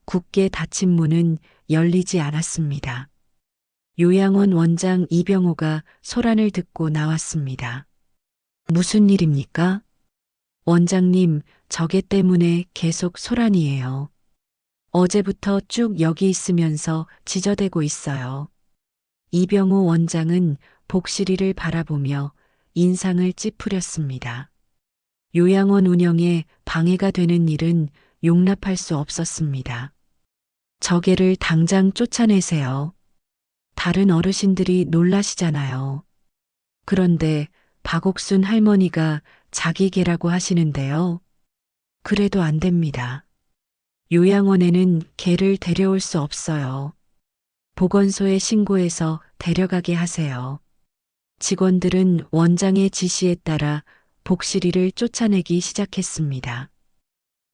굳게 닫힌 문은 열리지 않았습니다. 요양원 원장 이병호가 소란을 듣고 나왔습니다. 무슨 일입니까? 원장님, 저게 때문에 계속 소란이에요. 어제부터 쭉 여기 있으면서 지저대고 있어요. 이병호 원장은 복실이를 바라보며 인상을 찌푸렸습니다. 요양원 운영에 방해가 되는 일은 용납할 수 없었습니다. 저개를 당장 쫓아내세요. 다른 어르신들이 놀라시잖아요. 그런데 박옥순 할머니가 자기 개라고 하시는데요. 그래도 안 됩니다. 요양원에는 개를 데려올 수 없어요. 보건소에 신고해서 데려가게 하세요. 직원들은 원장의 지시에 따라 복실이를 쫓아내기 시작했습니다.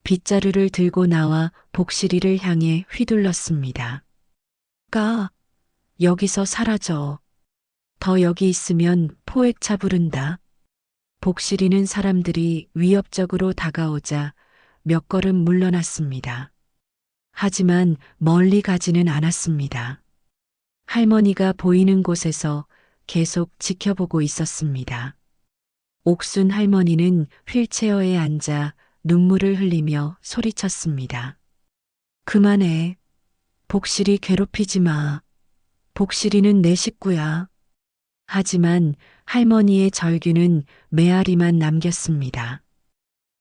빗자루를 들고 나와 복실이를 향해 휘둘렀습니다. 여기서 사라져. 더 여기 있으면 포획차 부른다. 복실이는 사람들이 위협적으로 다가오자 몇 걸음 물러났습니다. 하지만 멀리 가지는 않았습니다. 할머니가 보이는 곳에서 계속 지켜보고 있었습니다. 옥순 할머니는 휠체어에 앉아 눈물을 흘리며 소리쳤습니다. 그만해. 복실이 괴롭히지 마. 복실이는 내 식구야. 하지만 할머니의 절규는 메아리만 남겼습니다.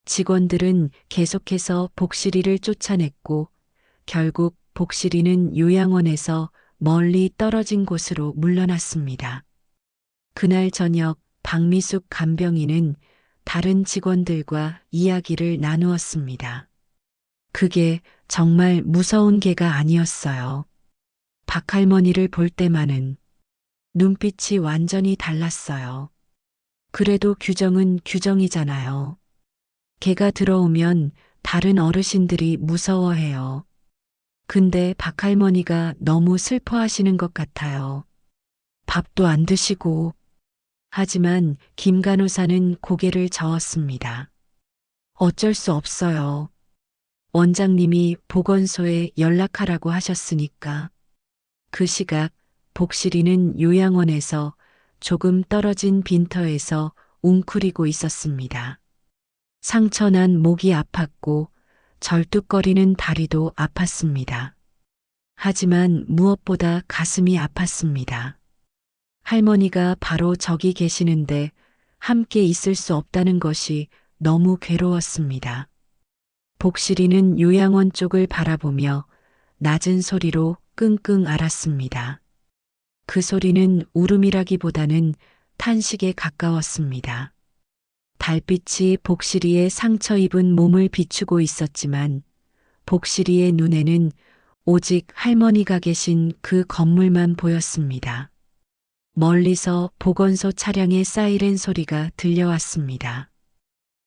직원들은 계속해서 복실이를 쫓아냈고 결국 복실이는 요양원에서 멀리 떨어진 곳으로 물러났습니다. 그날 저녁 박미숙 간병인은 다른 직원들과 이야기를 나누었습니다. 그게 정말 무서운 개가 아니었어요. 박할머니를 볼 때만은 눈빛이 완전히 달랐어요. 그래도 규정은 규정이잖아요. 개가 들어오면 다른 어르신들이 무서워해요. 근데 박할머니가 너무 슬퍼하시는 것 같아요. 밥도 안 드시고. 하지만 김 간호사는 고개를 저었습니다. 어쩔 수 없어요. 원장님이 보건소에 연락하라고 하셨으니까. 그 시각 복실이는 요양원에서 조금 떨어진 빈터에서 웅크리고 있었습니다. 상처난 목이 아팠고 절뚝거리는 다리도 아팠습니다. 하지만 무엇보다 가슴이 아팠습니다. 할머니가 바로 저기 계시는데 함께 있을 수 없다는 것이 너무 괴로웠습니다. 복실이는 요양원 쪽을 바라보며 낮은 소리로 끙끙 앓았습니다. 그 소리는 울음이라기보다는 탄식에 가까웠습니다. 달빛이 복실이의 상처 입은 몸을 비추고 있었지만 복실이의 눈에는 오직 할머니가 계신 그 건물만 보였습니다. 멀리서 보건소 차량의 사이렌 소리가 들려왔습니다.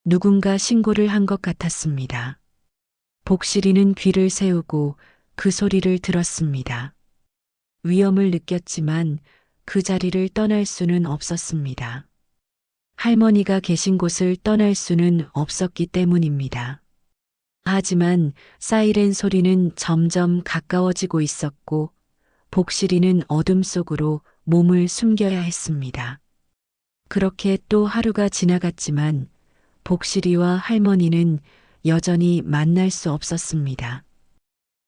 누군가 신고를 한 것 같았습니다. 복실이는 귀를 세우고 그 소리를 들었습니다. 위험을 느꼈지만 그 자리를 떠날 수는 없었습니다. 할머니가 계신 곳을 떠날 수는 없었기 때문입니다. 하지만 사이렌 소리는 점점 가까워지고 있었고 복실이는 어둠 속으로 몸을 숨겨야 했습니다. 그렇게 또 하루가 지나갔지만 복실이와 할머니는 여전히 만날 수 없었습니다.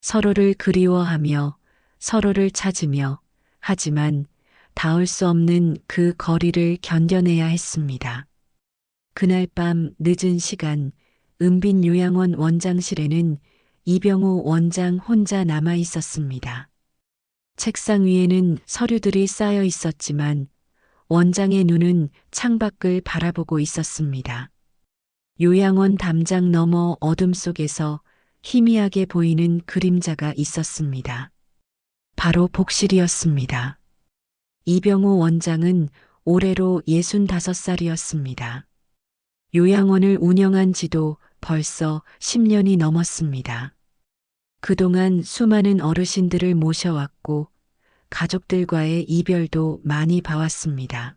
서로를 그리워하며 서로를 찾으며 하지만 닿을 수 없는 그 거리를 견뎌내야 했습니다. 그날 밤 늦은 시간 은빈 요양원 원장실에는 이병호 원장 혼자 남아 있었습니다. 책상 위에는 서류들이 쌓여 있었지만 원장의 눈은 창밖을 바라보고 있었습니다. 요양원 담장 너머 어둠 속에서 희미하게 보이는 그림자가 있었습니다. 바로 복실이었습니다. 이병호 원장은 올해로 65살이었습니다. 요양원을 운영한 지도 벌써 10년이 넘었습니다. 그동안 수많은 어르신들을 모셔왔고 가족들과의 이별도 많이 봐왔습니다.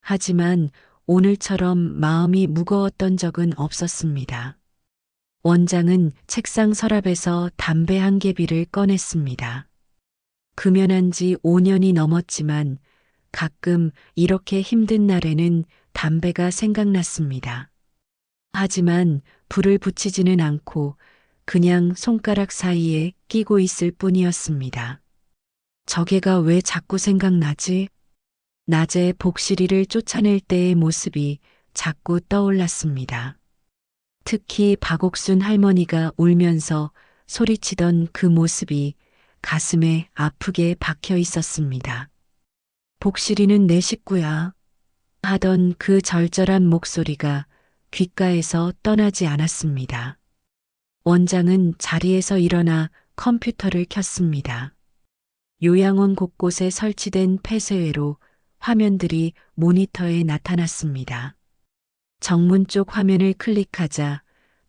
하지만 오늘처럼 마음이 무거웠던 적은 없었습니다. 원장은 책상 서랍에서 담배 한 개비를 꺼냈습니다. 금연한 지 5년이 넘었지만 가끔 이렇게 힘든 날에는 담배가 생각났습니다. 하지만 불을 붙이지는 않고 그냥 손가락 사이에 끼고 있을 뿐이었습니다. 저게가 왜 자꾸 생각나지? 낮에 복실이를 쫓아낼 때의 모습이 자꾸 떠올랐습니다. 특히 박옥순 할머니가 울면서 소리치던 그 모습이 가슴에 아프게 박혀 있었습니다. 복실이는 내 식구야 하던 그 절절한 목소리가 귓가에서 떠나지 않았습니다. 원장은 자리에서 일어나 컴퓨터를 켰습니다. 요양원 곳곳에 설치된 폐쇄회로 화면들이 모니터에 나타났습니다. 정문 쪽 화면을 클릭하자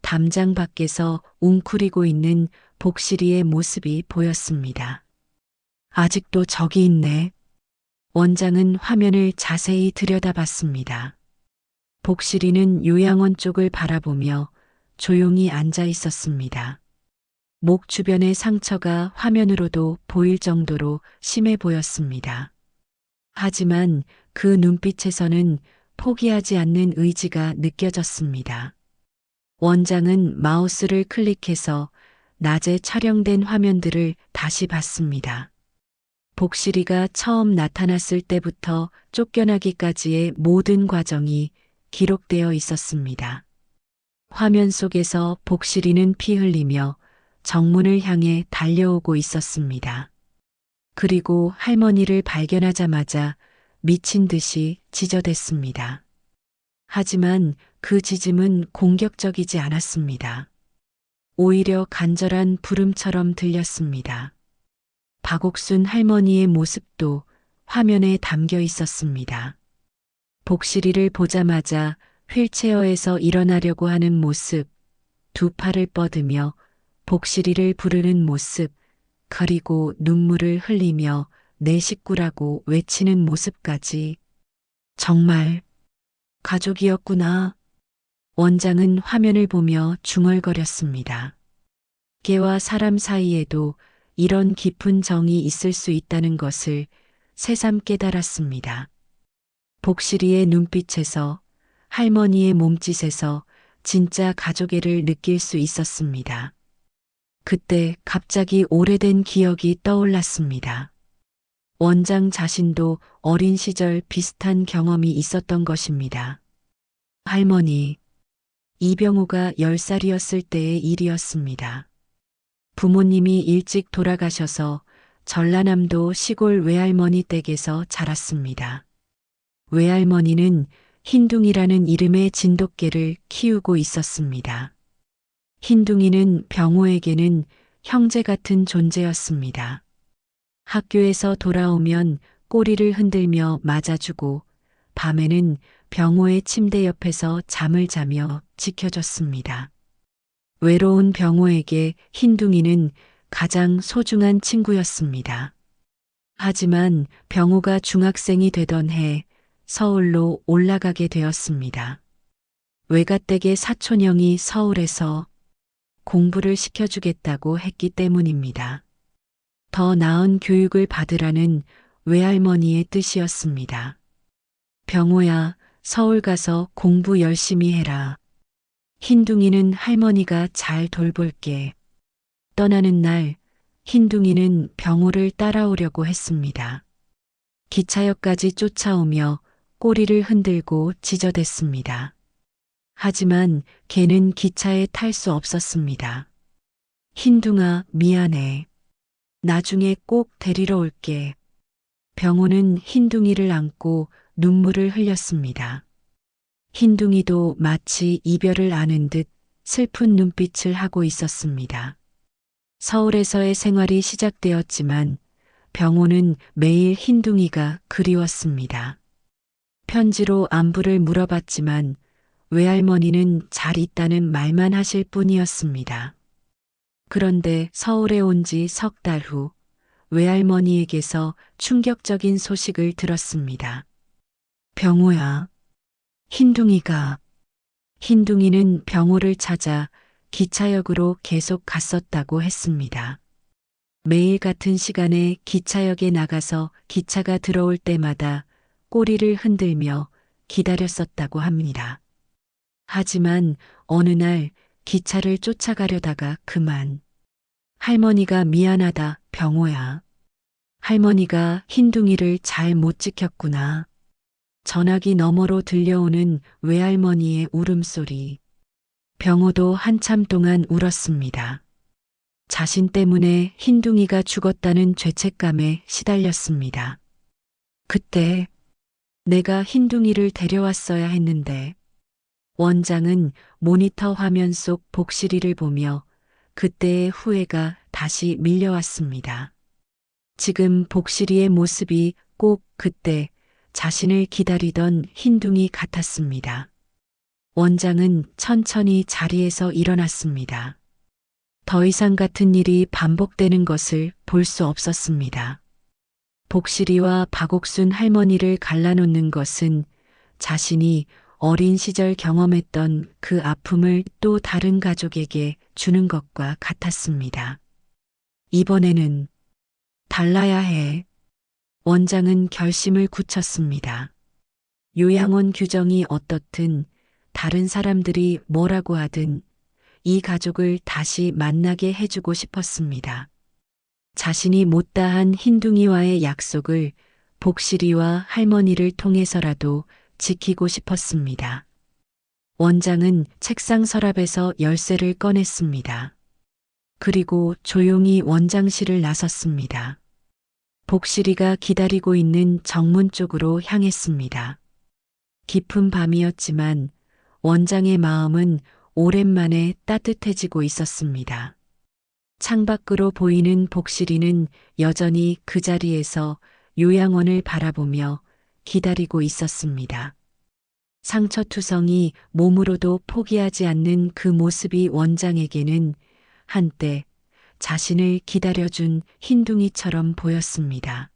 담장 밖에서 웅크리고 있는 복실이의 모습이 보였습니다. 아직도 저기 있네. 원장은 화면을 자세히 들여다봤습니다. 복실이는 요양원 쪽을 바라보며 조용히 앉아 있었습니다. 목 주변의 상처가 화면으로도 보일 정도로 심해 보였습니다. 하지만 그 눈빛에서는 포기하지 않는 의지가 느껴졌습니다. 원장은 마우스를 클릭해서 낮에 촬영된 화면들을 다시 봤습니다. 복실이가 처음 나타났을 때부터 쫓겨나기까지의 모든 과정이 기록되어 있었습니다. 화면 속에서 복실이는 피 흘리며 정문을 향해 달려오고 있었습니다. 그리고 할머니를 발견하자마자 미친 듯이 지저댔습니다. 하지만 그 짖음은 공격적이지 않았습니다. 오히려 간절한 부름처럼 들렸습니다. 박옥순 할머니의 모습도 화면에 담겨 있었습니다. 복실이를 보자마자 휠체어에서 일어나려고 하는 모습, 두 팔을 뻗으며 복실이를 부르는 모습, 그리고 눈물을 흘리며 내 식구라고 외치는 모습까지. 정말 가족이었구나. 원장은 화면을 보며 중얼거렸습니다. 개와 사람 사이에도 이런 깊은 정이 있을 수 있다는 것을 새삼 깨달았습니다. 복실이의 눈빛에서, 할머니의 몸짓에서 진짜 가족애를 느낄 수 있었습니다. 그때 갑자기 오래된 기억이 떠올랐습니다. 원장 자신도 어린 시절 비슷한 경험이 있었던 것입니다. 할머니, 이병우가 10살이었을 때의 일이었습니다. 부모님이 일찍 돌아가셔서 전라남도 시골 외할머니 댁에서 자랐습니다. 외할머니는 흰둥이라는 이름의 진돗개를 키우고 있었습니다. 흰둥이는 병호에게는 형제 같은 존재였습니다. 학교에서 돌아오면 꼬리를 흔들며 맞아주고 밤에는 병호의 침대 옆에서 잠을 자며 지켜줬습니다. 외로운 병호에게 흰둥이는 가장 소중한 친구였습니다. 하지만 병호가 중학생이 되던 해 서울로 올라가게 되었습니다. 외가댁의 사촌형이 서울에서 공부를 시켜주겠다고 했기 때문입니다. 더 나은 교육을 받으라는 외할머니의 뜻이었습니다. 병호야, 서울 가서 공부 열심히 해라. 흰둥이는 할머니가 잘 돌볼게. 떠나는 날, 흰둥이는 병호를 따라오려고 했습니다. 기차역까지 쫓아오며 꼬리를 흔들고 지저댔습니다. 하지만 걔는 기차에 탈 수 없었습니다. 흰둥아, 미안해. 나중에 꼭 데리러 올게. 병호는 흰둥이를 안고 눈물을 흘렸습니다. 흰둥이도 마치 이별을 아는 듯 슬픈 눈빛을 하고 있었습니다. 서울에서의 생활이 시작되었지만 병호는 매일 흰둥이가 그리웠습니다. 편지로 안부를 물어봤지만 외할머니는 잘 있다는 말만 하실 뿐이었습니다. 그런데 서울에 온 지 석 달 후 외할머니에게서 충격적인 소식을 들었습니다. 병호야, 흰둥이는 병호를 찾아 기차역으로 계속 갔었다고 했습니다. 매일 같은 시간에 기차역에 나가서 기차가 들어올 때마다 꼬리를 흔들며 기다렸었다고 합니다. 하지만 어느 날 기차를 쫓아가려다가 그만. 할머니가 미안하다, 병호야. 할머니가 흰둥이를 잘 못 지켰구나. 전화기 너머로 들려오는 외할머니의 울음소리. 병호도 한참 동안 울었습니다. 자신 때문에 흰둥이가 죽었다는 죄책감에 시달렸습니다. 그때 내가 흰둥이를 데려왔어야 했는데. 원장은 모니터 화면 속 복실이를 보며 그때의 후회가 다시 밀려왔습니다. 지금 복실이의 모습이 꼭 그때 자신을 기다리던 흰둥이 같았습니다. 원장은 천천히 자리에서 일어났습니다. 더 이상 같은 일이 반복되는 것을 볼 수 없었습니다. 복실이와 박옥순 할머니를 갈라놓는 것은 자신이 어린 시절 경험했던 그 아픔을 또 다른 가족에게 주는 것과 같았습니다. 이번에는 달라야 해. 원장은 결심을 굳혔습니다. 요양원 규정이 어떻든 다른 사람들이 뭐라고 하든 이 가족을 다시 만나게 해주고 싶었습니다. 자신이 못다한 흰둥이와의 약속을 복실이와 할머니를 통해서라도 지키고 싶었습니다. 원장은 책상 서랍에서 열쇠를 꺼냈습니다. 그리고 조용히 원장실을 나섰습니다. 복실이가 기다리고 있는 정문 쪽으로 향했습니다. 깊은 밤이었지만 원장의 마음은 오랜만에 따뜻해지고 있었습니다. 창밖으로 보이는 복실이는 여전히 그 자리에서 요양원을 바라보며 기다리고 있었습니다. 상처투성이 몸으로도 포기하지 않는 그 모습이 원장에게는 한때 자신을 기다려준 흰둥이처럼 보였습니다.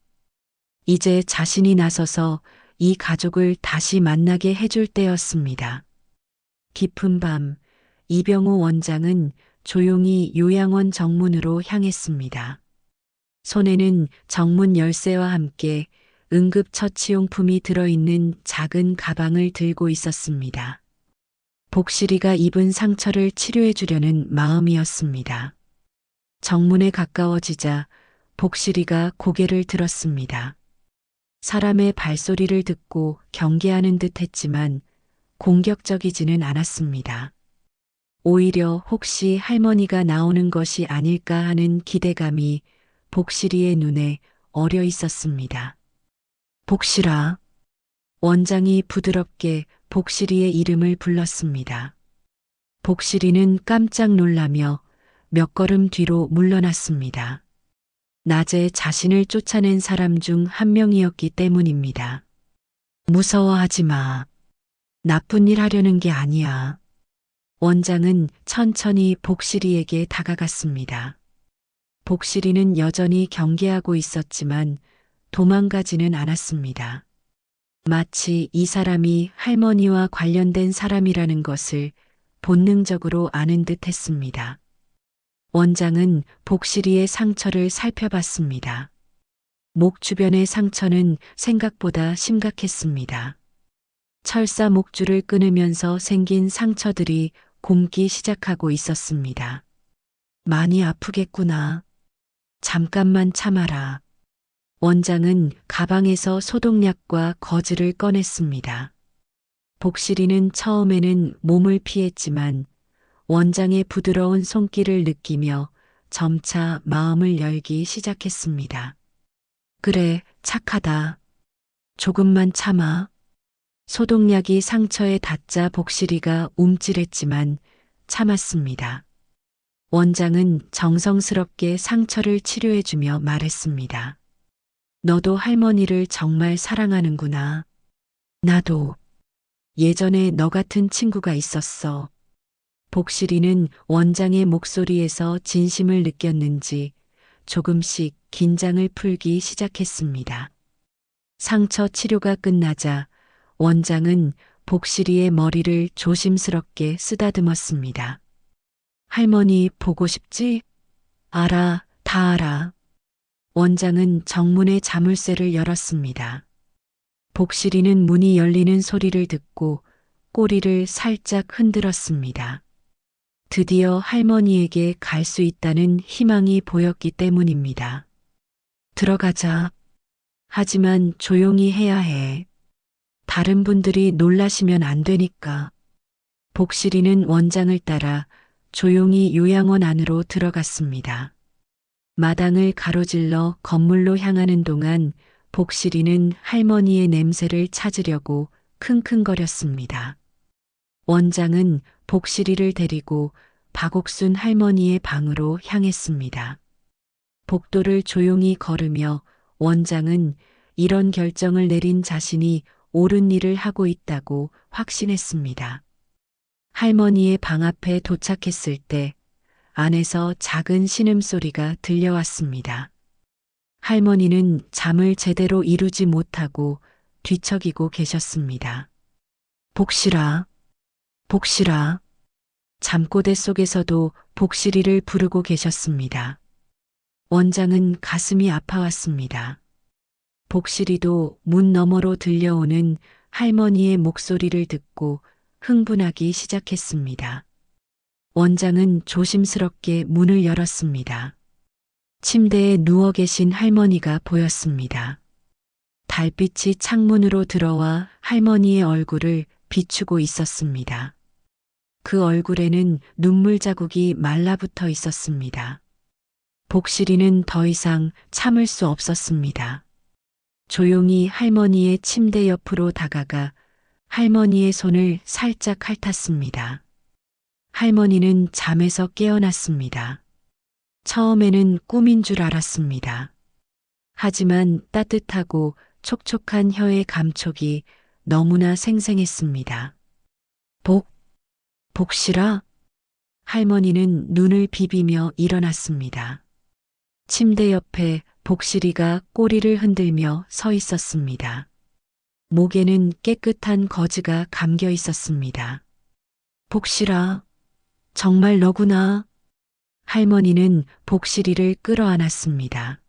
이제 자신이 나서서 이 가족을 다시 만나게 해줄 때였습니다. 깊은 밤, 이병호 원장은 조용히 요양원 정문으로 향했습니다. 손에는 정문 열쇠와 함께 응급처치용품이 들어있는 작은 가방을 들고 있었습니다. 복실이가 입은 상처를 치료해 주려는 마음이었습니다. 정문에 가까워지자 복실이가 고개를 들었습니다. 사람의 발소리를 듣고 경계하는 듯 했지만 공격적이지는 않았습니다. 오히려 혹시 할머니가 나오는 것이 아닐까 하는 기대감이 복실이의 눈에 어려 있었습니다. 복실아. 원장이 부드럽게 복실이의 이름을 불렀습니다. 복실이는 깜짝 놀라며 몇 걸음 뒤로 물러났습니다. 낮에 자신을 쫓아낸 사람 중 한 명이었기 때문입니다. 무서워하지 마. 나쁜 일 하려는 게 아니야. 원장은 천천히 복실이에게 다가갔습니다. 복실이는 여전히 경계하고 있었지만 도망가지는 않았습니다. 마치 이 사람이 할머니와 관련된 사람이라는 것을 본능적으로 아는 듯 했습니다. 원장은 복실이의 상처를 살펴봤습니다. 목 주변의 상처는 생각보다 심각했습니다. 철사 목줄을 끊으면서 생긴 상처들이 곪기 시작하고 있었습니다. 많이 아프겠구나. 잠깐만 참아라. 원장은 가방에서 소독약과 거즈를 꺼냈습니다. 복실이는 처음에는 몸을 피했지만 원장의 부드러운 손길을 느끼며 점차 마음을 열기 시작했습니다. 그래, 착하다. 조금만 참아. 소독약이 상처에 닿자 복실이가 움찔했지만 참았습니다. 원장은 정성스럽게 상처를 치료해주며 말했습니다. 너도 할머니를 정말 사랑하는구나. 나도. 예전에 너 같은 친구가 있었어. 복실이는 원장의 목소리에서 진심을 느꼈는지 조금씩 긴장을 풀기 시작했습니다. 상처 치료가 끝나자 원장은 복실이의 머리를 조심스럽게 쓰다듬었습니다. 할머니 보고 싶지? 알아, 다 알아. 원장은 정문의 자물쇠를 열었습니다. 복실이는 문이 열리는 소리를 듣고 꼬리를 살짝 흔들었습니다. 드디어 할머니에게 갈 수 있다는 희망이 보였기 때문입니다. 들어가자. 하지만 조용히 해야 해. 다른 분들이 놀라시면 안 되니까. 복실이는 원장을 따라 조용히 요양원 안으로 들어갔습니다. 마당을 가로질러 건물로 향하는 동안 복실이는 할머니의 냄새를 찾으려고 킁킁거렸습니다. 원장은 복실이를 데리고 박옥순 할머니의 방으로 향했습니다. 복도를 조용히 걸으며 원장은 이런 결정을 내린 자신이 옳은 일을 하고 있다고 확신했습니다. 할머니의 방 앞에 도착했을 때 안에서 작은 신음소리가 들려왔습니다. 할머니는 잠을 제대로 이루지 못하고 뒤척이고 계셨습니다. 복실아, 복실아. 잠꼬대 속에서도 복실이를 부르고 계셨습니다. 원장은 가슴이 아파왔습니다. 복실이도 문 너머로 들려오는 할머니의 목소리를 듣고 흥분하기 시작했습니다. 원장은 조심스럽게 문을 열었습니다. 침대에 누워 계신 할머니가 보였습니다. 달빛이 창문으로 들어와 할머니의 얼굴을 비추고 있었습니다. 그 얼굴에는 눈물 자국이 말라붙어 있었습니다. 복실이는 더 이상 참을 수 없었습니다. 조용히 할머니의 침대 옆으로 다가가 할머니의 손을 살짝 핥았습니다. 할머니는 잠에서 깨어났습니다. 처음에는 꿈인 줄 알았습니다. 하지만 따뜻하고 촉촉한 혀의 감촉이 너무나 생생했습니다. 복실아? 할머니는 눈을 비비며 일어났습니다. 침대 옆에 복실이가 꼬리를 흔들며 서 있었습니다. 목에는 깨끗한 거즈가 감겨 있었습니다. 복실아, 정말 너구나. 할머니는 복실이를 끌어안았습니다.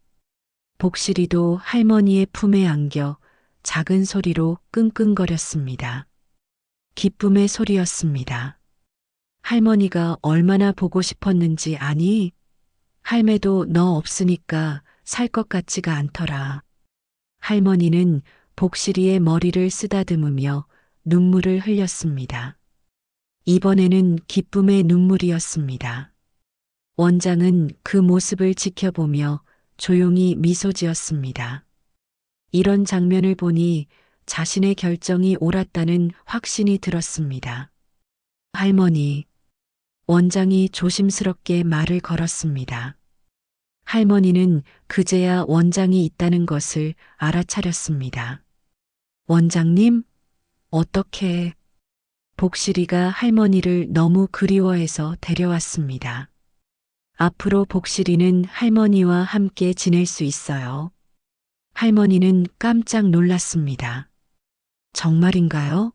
복실이도 할머니의 품에 안겨 작은 소리로 끙끙거렸습니다. 기쁨의 소리였습니다. 할머니가 얼마나 보고 싶었는지 아니? 할매도 너 없으니까 살 것 같지가 않더라. 할머니는 복실이의 머리를 쓰다듬으며 눈물을 흘렸습니다. 이번에는 기쁨의 눈물이었습니다. 원장은 그 모습을 지켜보며 조용히 미소 지었습니다. 이런 장면을 보니 자신의 결정이 옳았다는 확신이 들었습니다. 할머니, 원장이 조심스럽게 말을 걸었습니다. 할머니는 그제야 원장이 있다는 것을 알아차렸습니다. 원장님? 어떻게? 복실이가 할머니를 너무 그리워해서 데려왔습니다. 앞으로 복실이는 할머니와 함께 지낼 수 있어요. 할머니는 깜짝 놀랐습니다. 정말인가요?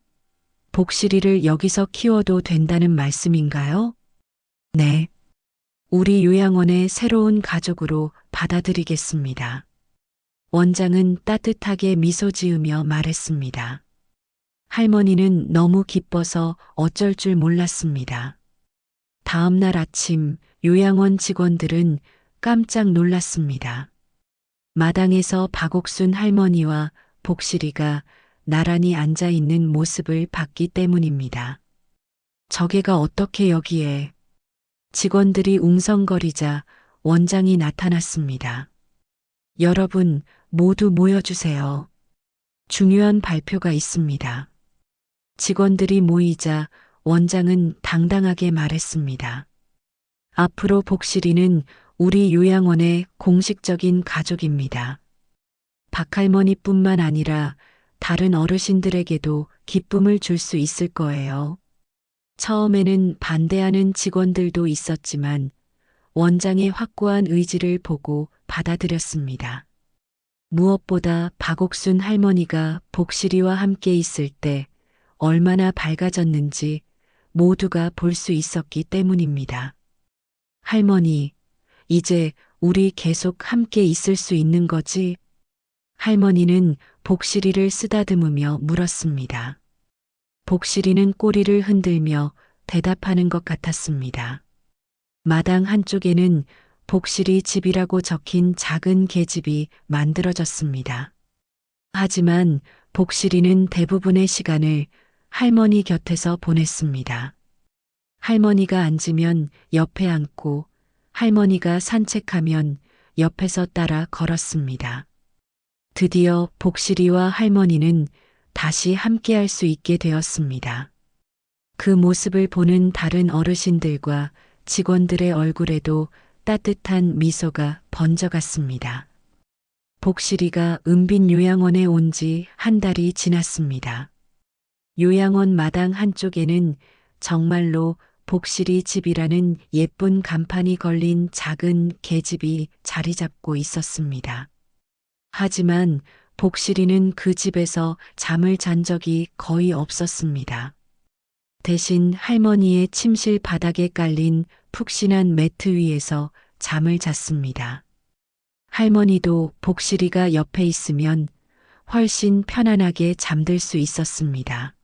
복실이를 여기서 키워도 된다는 말씀인가요? 네. 우리 요양원의 새로운 가족으로 받아들이겠습니다. 원장은 따뜻하게 미소 지으며 말했습니다. 할머니는 너무 기뻐서 어쩔 줄 몰랐습니다. 다음 날 아침 요양원 직원들은 깜짝 놀랐습니다. 마당에서 박옥순 할머니와 복실이가 나란히 앉아 있는 모습을 봤기 때문입니다. 저게가 어떻게 여기에? 직원들이 웅성거리자 원장이 나타났습니다. 여러분 모두 모여주세요. 중요한 발표가 있습니다. 직원들이 모이자 원장은 당당하게 말했습니다. 앞으로 복실이는 우리 요양원의 공식적인 가족입니다. 박할머니뿐만 아니라 다른 어르신들에게도 기쁨을 줄 수 있을 거예요. 처음에는 반대하는 직원들도 있었지만 원장의 확고한 의지를 보고 받아들였습니다. 무엇보다 박옥순 할머니가 복실이와 함께 있을 때 얼마나 밝아졌는지 모두가 볼 수 있었기 때문입니다. 할머니, 이제 우리 계속 함께 있을 수 있는 거지? 할머니는 복실이를 쓰다듬으며 물었습니다. 복실이는 꼬리를 흔들며 대답하는 것 같았습니다. 마당 한쪽에는 복실이 집이라고 적힌 작은 계집이 만들어졌습니다. 하지만 복실이는 대부분의 시간을 할머니 곁에서 보냈습니다. 할머니가 앉으면 옆에 앉고 할머니가 산책하면 옆에서 따라 걸었습니다. 드디어 복실이와 할머니는 다시 함께할 수 있게 되었습니다. 그 모습을 보는 다른 어르신들과 직원들의 얼굴에도 따뜻한 미소가 번져갔습니다. 복실이가 은빈 요양원에 온 지 한 달이 지났습니다. 요양원 마당 한쪽에는 정말로 복실이 집이라는 예쁜 간판이 걸린 작은 계집이 자리 잡고 있었습니다. 하지만 복실이는 그 집에서 잠을 잔 적이 거의 없었습니다. 대신 할머니의 침실 바닥에 깔린 푹신한 매트 위에서 잠을 잤습니다. 할머니도 복실이가 옆에 있으면 훨씬 편안하게 잠들 수 있었습니다.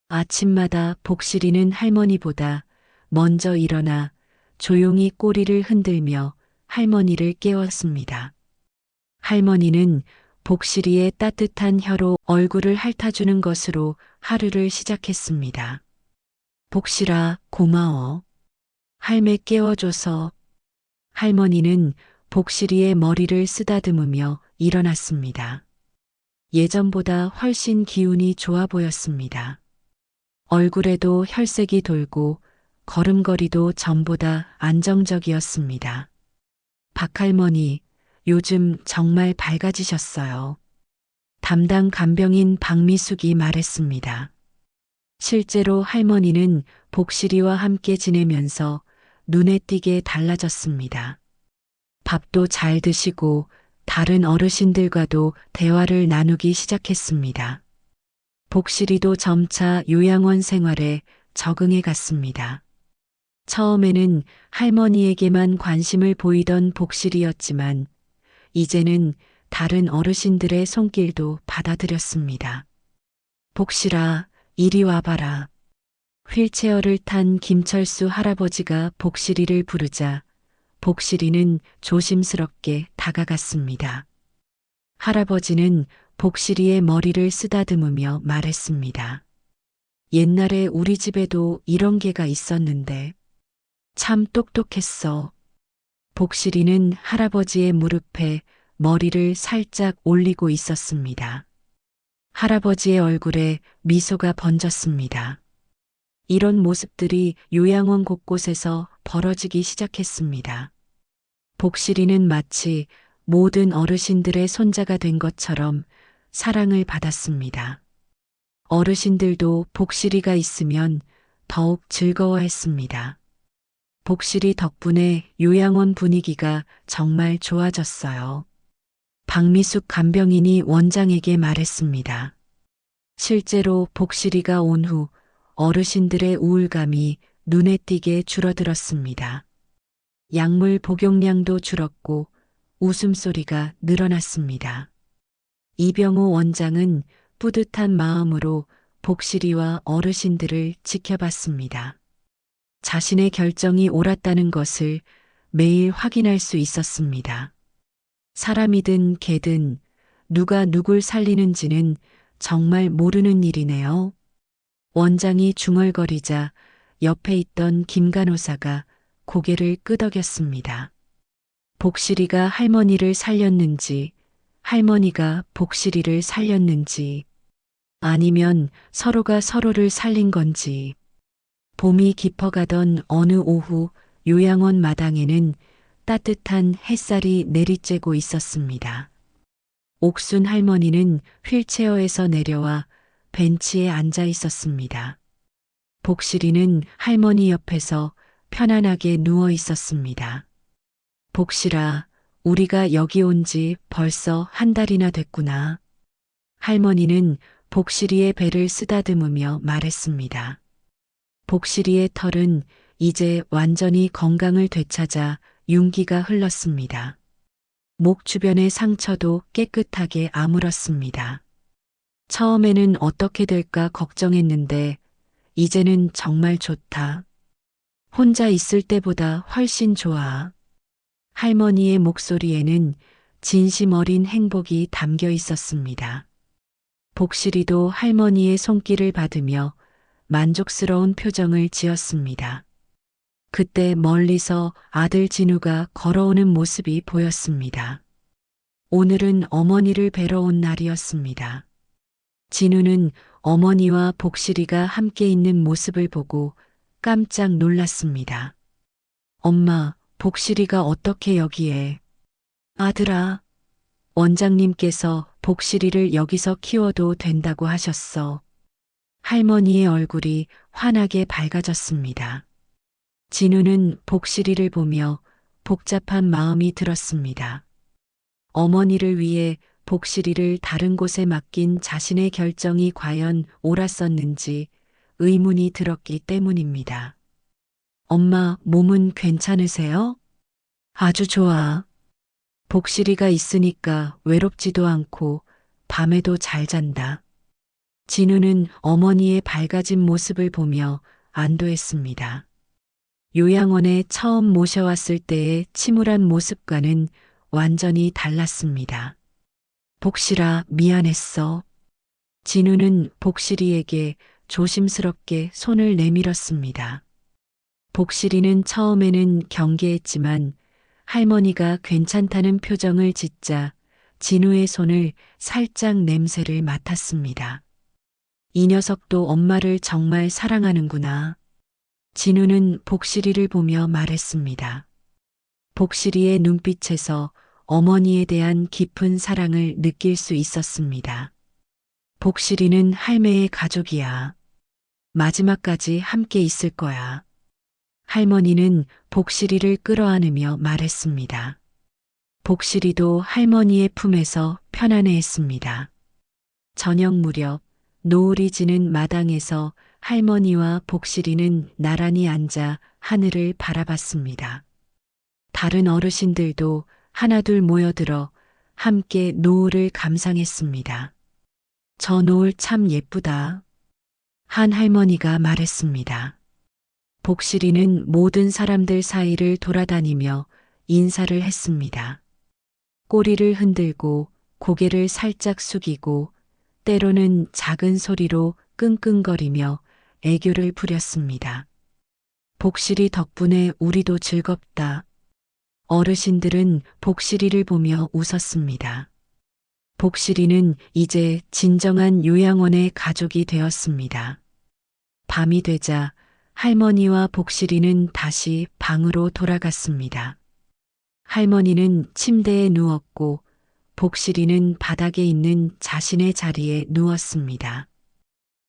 아침마다 복실이는 할머니보다 먼저 일어나 조용히 꼬리를 흔들며 할머니를 깨웠습니다. 할머니는 복실이의 따뜻한 혀로 얼굴을 핥아주는 것으로 하루를 시작했습니다. 복실아, 고마워. 할매 깨워줘서. 할머니는 복실이의 머리를 쓰다듬으며 일어났습니다. 예전보다 훨씬 기운이 좋아 보였습니다. 얼굴에도 혈색이 돌고 걸음걸이도 전보다 안정적이었습니다. 박할머니, 요즘 정말 밝아지셨어요. 담당 간병인 박미숙이 말했습니다. 실제로 할머니는 복실이와 함께 지내면서 눈에 띄게 달라졌습니다. 밥도 잘 드시고 다른 어르신들과도 대화를 나누기 시작했습니다. 복실이도 점차 요양원 생활에 적응해 갔습니다. 처음에는 할머니에게만 관심을 보이던 복실이였지만 이제는 다른 어르신들의 손길도 받아들였습니다. 복실아, 이리 와봐라. 휠체어를 탄 김철수 할아버지가 복실이를 부르자 복실이는 조심스럽게 다가갔습니다. 할아버지는 복실이의 머리를 쓰다듬으며 말했습니다. 옛날에 우리 집에도 이런 개가 있었는데 참 똑똑했어. 복실이는 할아버지의 무릎에 머리를 살짝 올리고 있었습니다. 할아버지의 얼굴에 미소가 번졌습니다. 이런 모습들이 요양원 곳곳에서 벌어지기 시작했습니다. 복실이는 마치 모든 어르신들의 손자가 된 것처럼 사랑을 받았습니다. 어르신들도 복실이가 있으면 더욱 즐거워했습니다. 복실이 덕분에 요양원 분위기가 정말 좋아졌어요. 박미숙 간병인이 원장에게 말했습니다. 실제로 복실이가 온 후 어르신들의 우울감이 눈에 띄게 줄어들었습니다. 약물 복용량도 줄었고 웃음소리가 늘어났습니다. 이병호 원장은 뿌듯한 마음으로 복실이와 어르신들을 지켜봤습니다. 자신의 결정이 옳았다는 것을 매일 확인할 수 있었습니다. 사람이든 개든 누가 누굴 살리는지는 정말 모르는 일이네요. 원장이 중얼거리자 옆에 있던 김 간호사가 고개를 끄덕였습니다. 복실이가 할머니를 살렸는지, 할머니가 복실이를 살렸는지, 아니면 서로가 서로를 살린 건지. 봄이 깊어가던 어느 오후 요양원 마당에는 따뜻한 햇살이 내리쬐고 있었습니다. 옥순 할머니는 휠체어에서 내려와 벤치에 앉아 있었습니다. 복실이는 할머니 옆에서 편안하게 누워 있었습니다. 복실아, 우리가 여기 온 지 벌써 한 달이나 됐구나. 할머니는 복실이의 배를 쓰다듬으며 말했습니다. 복실이의 털은 이제 완전히 건강을 되찾아 윤기가 흘렀습니다. 목 주변의 상처도 깨끗하게 아물었습니다. 처음에는 어떻게 될까 걱정했는데 이제는 정말 좋다. 혼자 있을 때보다 훨씬 좋아. 할머니의 목소리에는 진심 어린 행복이 담겨 있었습니다. 복실이도 할머니의 손길을 받으며 만족스러운 표정을 지었습니다. 그때 멀리서 아들 진우가 걸어오는 모습이 보였습니다. 오늘은 어머니를 뵈러 온 날이었습니다. 진우는 어머니와 복실이가 함께 있는 모습을 보고 깜짝 놀랐습니다. 엄마, 복실이가 어떻게 여기에? 아들아, 원장님께서 복실이를 여기서 키워도 된다고 하셨어. 할머니의 얼굴이 환하게 밝아졌습니다. 진우는 복실이를 보며 복잡한 마음이 들었습니다. 어머니를 위해 복실이를 다른 곳에 맡긴 자신의 결정이 과연 옳았었는지 의문이 들었기 때문입니다. 엄마, 몸은 괜찮으세요? 아주 좋아. 복실이가 있으니까 외롭지도 않고 밤에도 잘 잔다. 진우는 어머니의 밝아진 모습을 보며 안도했습니다. 요양원에 처음 모셔왔을 때의 침울한 모습과는 완전히 달랐습니다. 복실아, 미안했어. 진우는 복실이에게 조심스럽게 손을 내밀었습니다. 복실이는 처음에는 경계했지만 할머니가 괜찮다는 표정을 짓자 진우의 손을 살짝 냄새를 맡았습니다. 이 녀석도 엄마를 정말 사랑하는구나. 진우는 복실이를 보며 말했습니다. 복실이의 눈빛에서 어머니에 대한 깊은 사랑을 느낄 수 있었습니다. 복실이는 할매의 가족이야. 마지막까지 함께 있을 거야. 할머니는 복실이를 끌어안으며 말했습니다. 복실이도 할머니의 품에서 편안해했습니다. 저녁 무렵 노을이 지는 마당에서 할머니와 복실이는 나란히 앉아 하늘을 바라봤습니다. 다른 어르신들도 하나둘 모여들어 함께 노을을 감상했습니다. 저 노을 참 예쁘다. 한 할머니가 말했습니다. 복실이는 모든 사람들 사이를 돌아다니며 인사를 했습니다. 꼬리를 흔들고 고개를 살짝 숙이고 때로는 작은 소리로 끙끙거리며 애교를 부렸습니다. 복실이 덕분에 우리도 즐겁다. 어르신들은 복실이를 보며 웃었습니다. 복실이는 이제 진정한 요양원의 가족이 되었습니다. 밤이 되자 할머니와 복실이는 다시 방으로 돌아갔습니다. 할머니는 침대에 누웠고 복실이는 바닥에 있는 자신의 자리에 누웠습니다.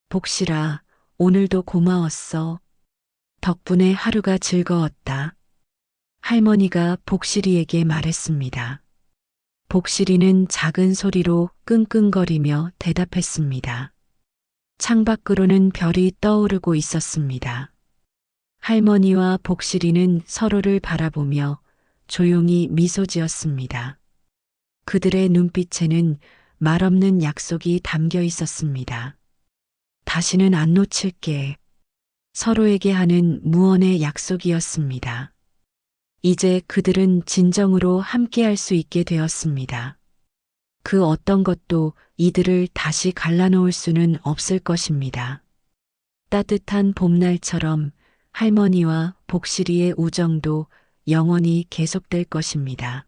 복실아, 오늘도 고마웠어. 덕분에 하루가 즐거웠다. 할머니가 복실이에게 말했습니다. 복실이는 작은 소리로 끙끙거리며 대답했습니다. 창밖으로는 별이 떠오르고 있었습니다. 할머니와 복실이는 서로를 바라보며 조용히 미소 지었습니다. 그들의 눈빛에는 말없는 약속이 담겨 있었습니다. 다시는 안 놓칠게. 서로에게 하는 무언의 약속이었습니다. 이제 그들은 진정으로 함께할 수 있게 되었습니다. 그 어떤 것도 이들을 다시 갈라놓을 수는 없을 것입니다. 따뜻한 봄날처럼 할머니와 복실이의 우정도 영원히 계속될 것입니다.